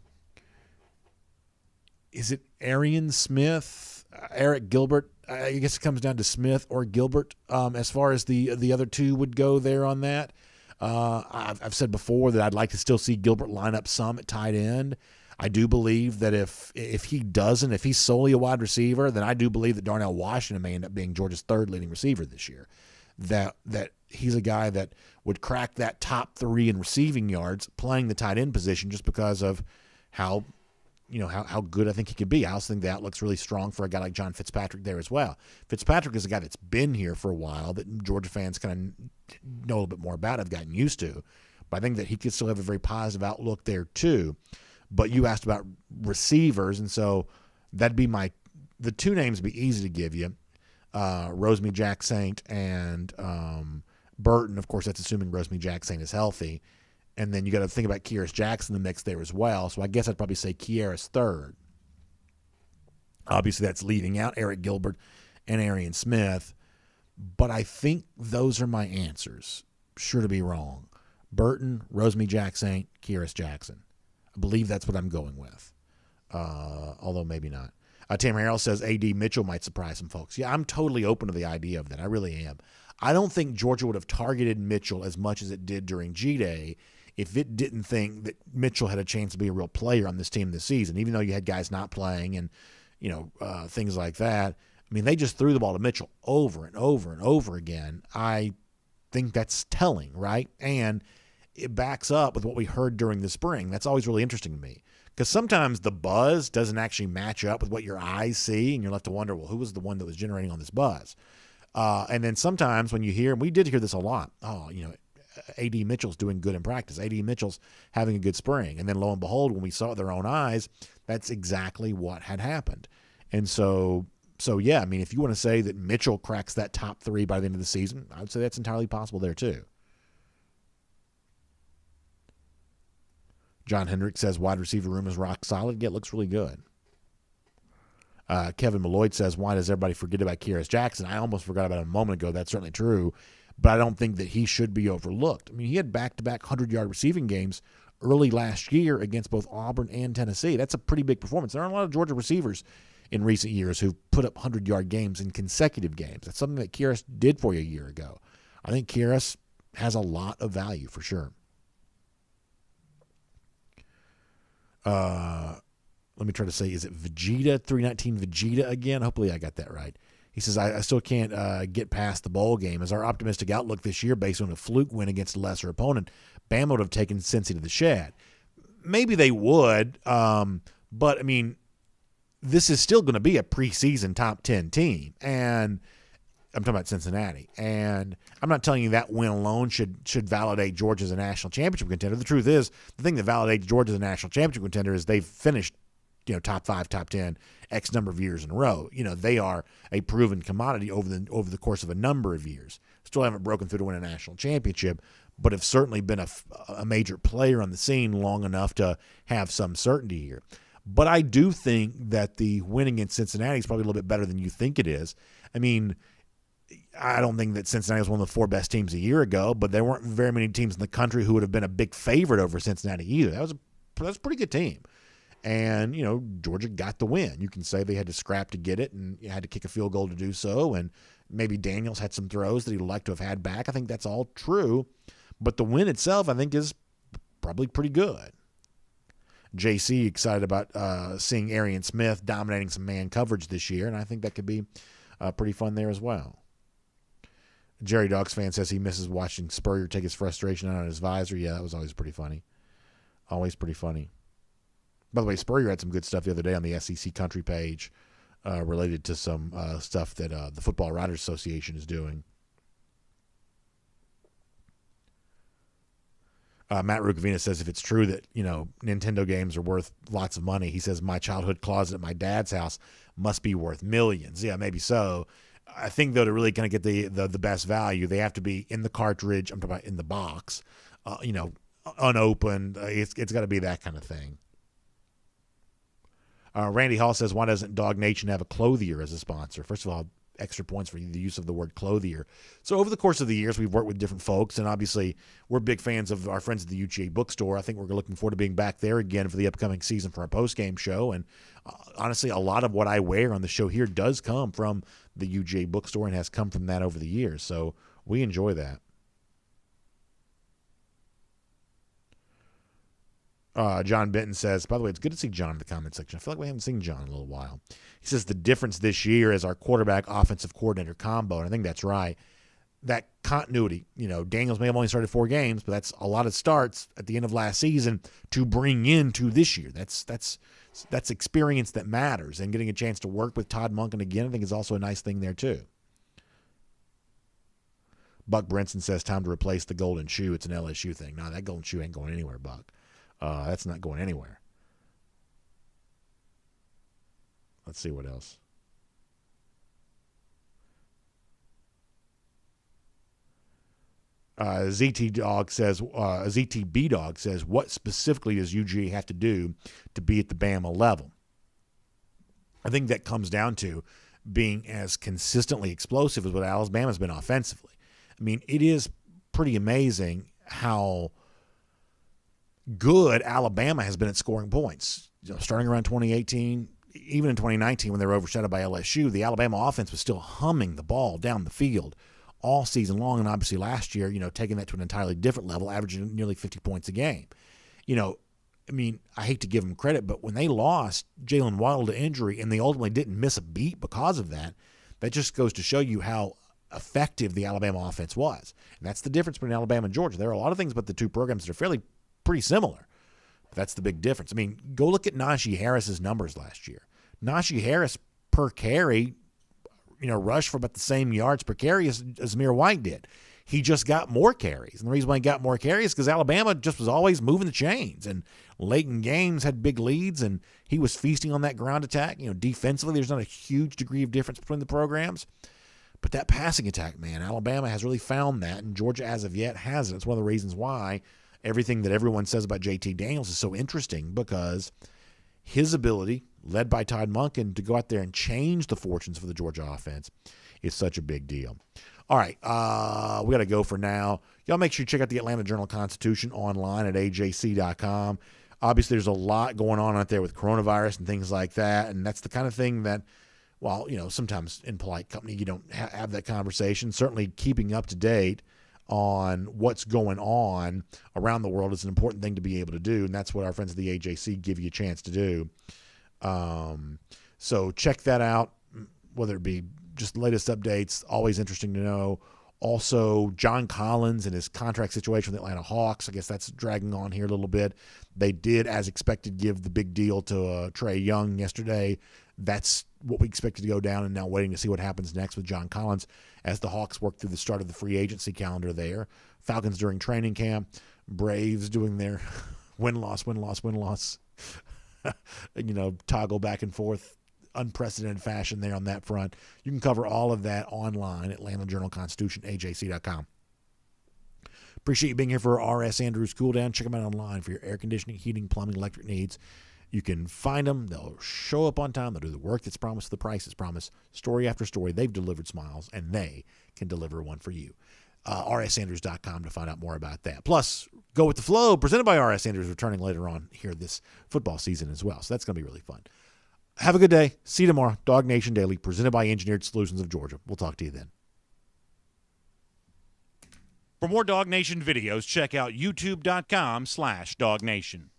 Is it Arian Smith, Eric Gilbert? I guess it comes down to Smith or Gilbert as far as the other two would go there on that. I've said before that I'd like to still see Gilbert line up some at tight end. I do believe that if he's solely a wide receiver, then I do believe that Darnell Washington may end up being Georgia's third leading receiver this year. That he's a guy that would crack that top three in receiving yards playing the tight end position just because of how good I think he could be. I also think the outlook's really strong for a guy like John Fitzpatrick there as well. Fitzpatrick is a guy that's been here for a while that Georgia fans kind of know a little bit more about, have gotten used to. But I think that he could still have a very positive outlook there too. But you asked about receivers, and so that'd be the two names would be easy to give you. Rosemy-Jacksaint and Burton. Of course, that's assuming Rosemy-Jacksaint is healthy. And then you got to think about Kearis Jackson in the mix there as well. So I guess I'd probably say Kearis third. Obviously, that's leaving out Eric Gilbert and Arian Smith. But I think those are my answers. Sure to be wrong. Burton, Rosemy-Jacksaint, Kearis Jackson. I believe that's what I'm going with, although maybe not. Tam Harrell says A.D. Mitchell might surprise some folks. Yeah, I'm totally open to the idea of that. I really am. I don't think Georgia would have targeted Mitchell as much as it did during G-Day if it didn't think that Mitchell had a chance to be a real player on this team this season, even though you had guys not playing and, you know, things like that. I mean, they just threw the ball to Mitchell over and over and over again. I think that's telling, right? And it backs up with what we heard during the spring. That's always really interesting to me because sometimes the buzz doesn't actually match up with what your eyes see, and you're left to wonder, well, who was the one that was generating all this buzz? And then sometimes when you hear, and we did hear this a lot, A.D. Mitchell's doing good in practice. A.D. Mitchell's having a good spring. And then lo and behold, when we saw it with our own eyes, that's exactly what had happened. And so yeah, I mean, if you want to say that Mitchell cracks that top 3 by the end of the season, I would say that's entirely possible there too. John Hendrick says wide receiver room is rock solid. Yeah, it looks really good. Kevin Malloyd says, why does everybody forget about Kearis Jackson? I almost forgot about it a moment ago. That's certainly true, but I don't think that he should be overlooked. I mean, he had back-to-back 100-yard receiving games early last year against both Auburn and Tennessee. That's a pretty big performance. There aren't a lot of Georgia receivers in recent years who've put up 100-yard games in consecutive games. That's something that Kearis did for you a year ago. I think Kearis has a lot of value for sure. Let me try to say, is it Vegeta, 319 Vegeta again? Hopefully I got that right. He says, I still can't get past the bowl game. Is our optimistic outlook this year based on a fluke win against a lesser opponent? Bama would have taken Cincy to the shed. Maybe they would, but, I mean, this is still going to be a preseason top 10 team. And I'm talking about Cincinnati. And I'm not telling you that win alone should validate Georgia as a national championship contender. The truth is, the thing that validates Georgia as a national championship contender is they've finished, top 5, top 10, X number of years in a row. They are a proven commodity over the course of a number of years. Still haven't broken through to win a national championship, but have certainly been a major player on the scene long enough to have some certainty here. But I do think that the win against Cincinnati is probably a little bit better than you think it is. I mean, I don't think that Cincinnati was one of the 4 best teams a year ago, but there weren't very many teams in the country who would have been a big favorite over Cincinnati either. That was a pretty good team. And, Georgia got the win. You can say they had to scrap to get it and you had to kick a field goal to do so. And maybe Daniels had some throws that he'd like to have had back. I think that's all true. But the win itself, I think, is probably pretty good. JC excited about seeing Arian Smith dominating some man coverage this year, and I think that could be pretty fun there as well. Jerry Dogs fan says he misses watching Spurrier take his frustration out on his visor. Yeah, that was always pretty funny. Always pretty funny. By the way, Spurrier had some good stuff the other day on the SEC Country page related to some stuff that the Football Writers Association is doing. Matt Rukavina says if it's true that, Nintendo games are worth lots of money, he says my childhood closet at my dad's house must be worth millions. Yeah, maybe so. I think, though, to really kind of get the best value, they have to be in the cartridge. I'm talking about in the box, unopened. It's got to be that kind of thing. Randy Hall says, why doesn't DawgNation have a clothier as a sponsor? First of all, extra points for the use of the word clothier. So over the course of the years, we've worked with different folks, and obviously we're big fans of our friends at the UGA bookstore. I think we're looking forward to being back there again for the upcoming season for our post-game show. And honestly, a lot of what I wear on the show here does come from the UGA bookstore and has come from that over the years. So we enjoy that. John Benton says, by the way, it's good to see John in the comment section. I feel like we haven't seen John in a little while. He says the difference this year is our quarterback offensive coordinator combo, and I think that's right. That continuity, Daniels may have only started 4 games, but that's a lot of starts at the end of last season to bring into this year. That's experience that matters, and getting a chance to work with Todd Monken again, I think is also a nice thing there too. Buck Brinson says time to replace the golden shoe. It's an LSU thing. No, that golden shoe ain't going anywhere, Buck. That's not going anywhere. Let's see what else. ZTB Dog says, what specifically does UGA have to do to be at the Bama level? I think that comes down to being as consistently explosive as what Alabama's been offensively. I mean, it is pretty amazing how good Alabama has been at scoring points. Starting around 2018, even in 2019 when they were overshadowed by LSU, the Alabama offense was still humming the ball down the field all season long, and obviously last year, taking that to an entirely different level, averaging nearly 50 points a game. I hate to give them credit, but when they lost Jalen Waddle to injury and they ultimately didn't miss a beat because of that, that just goes to show you how effective the Alabama offense was. And that's the difference between Alabama and Georgia. There are a lot of things about the two programs that are pretty similar. But that's the big difference. Go look at Najee Harris's numbers last year. Najee Harris per carry, rushed for about the same yards per carry as Zamir White did. he just got more carries. And the reason why he got more carries is because Alabama just was always moving the chains. And late in games had big leads, and he was feasting on that ground attack. Defensively, there's not a huge degree of difference between the programs. But that passing attack, man, Alabama has really found that, and Georgia as of yet hasn't. It's one of the reasons why everything that everyone says about JT Daniels is so interesting, because his ability, led by Todd Monken, to go out there and change the fortunes for the Georgia offense is such a big deal. All right, we got to go for now. Y'all make sure you check out the Atlanta Journal-Constitution online at ajc.com. Obviously, there's a lot going on out there with coronavirus and things like that, and that's the kind of thing that, well, sometimes in polite company you don't have that conversation. Certainly keeping up to date on what's going on around the world is an important thing to be able to do, and that's what our friends at the AJC give you a chance to do. So check that out, whether it be just the latest updates, always interesting to know. Also, John Collins and his contract situation with the Atlanta Hawks, I guess that's dragging on here a little bit. They did, as expected, give the big deal to Trey Young yesterday. That's what we expected to go down, and now waiting to see what happens next with John Collins as the Hawks work through the start of the free agency calendar there. Falcons during training camp. Braves doing their win-loss, toggle back and forth, unprecedented fashion there on that front. You can cover all of that online at Atlanta Journal-Constitution, ajc.com. Appreciate you being here for R.S. Andrews Cool Down. Check them out online for your air conditioning, heating, plumbing, electric needs. You can find them. They'll show up on time. They'll do the work that's promised, the price that's promised. Story after story, they've delivered smiles, and they can deliver one for you. rsanders.com to find out more about that. Plus, Go With the Flow, presented by R.S. Andrews, returning later on here this football season as well. So that's going to be really fun. Have a good day. See you tomorrow. DawgNation Daily, presented by Engineered Solutions of Georgia. We'll talk to you then. For more DawgNation videos, check out youtube.com/DawgNation.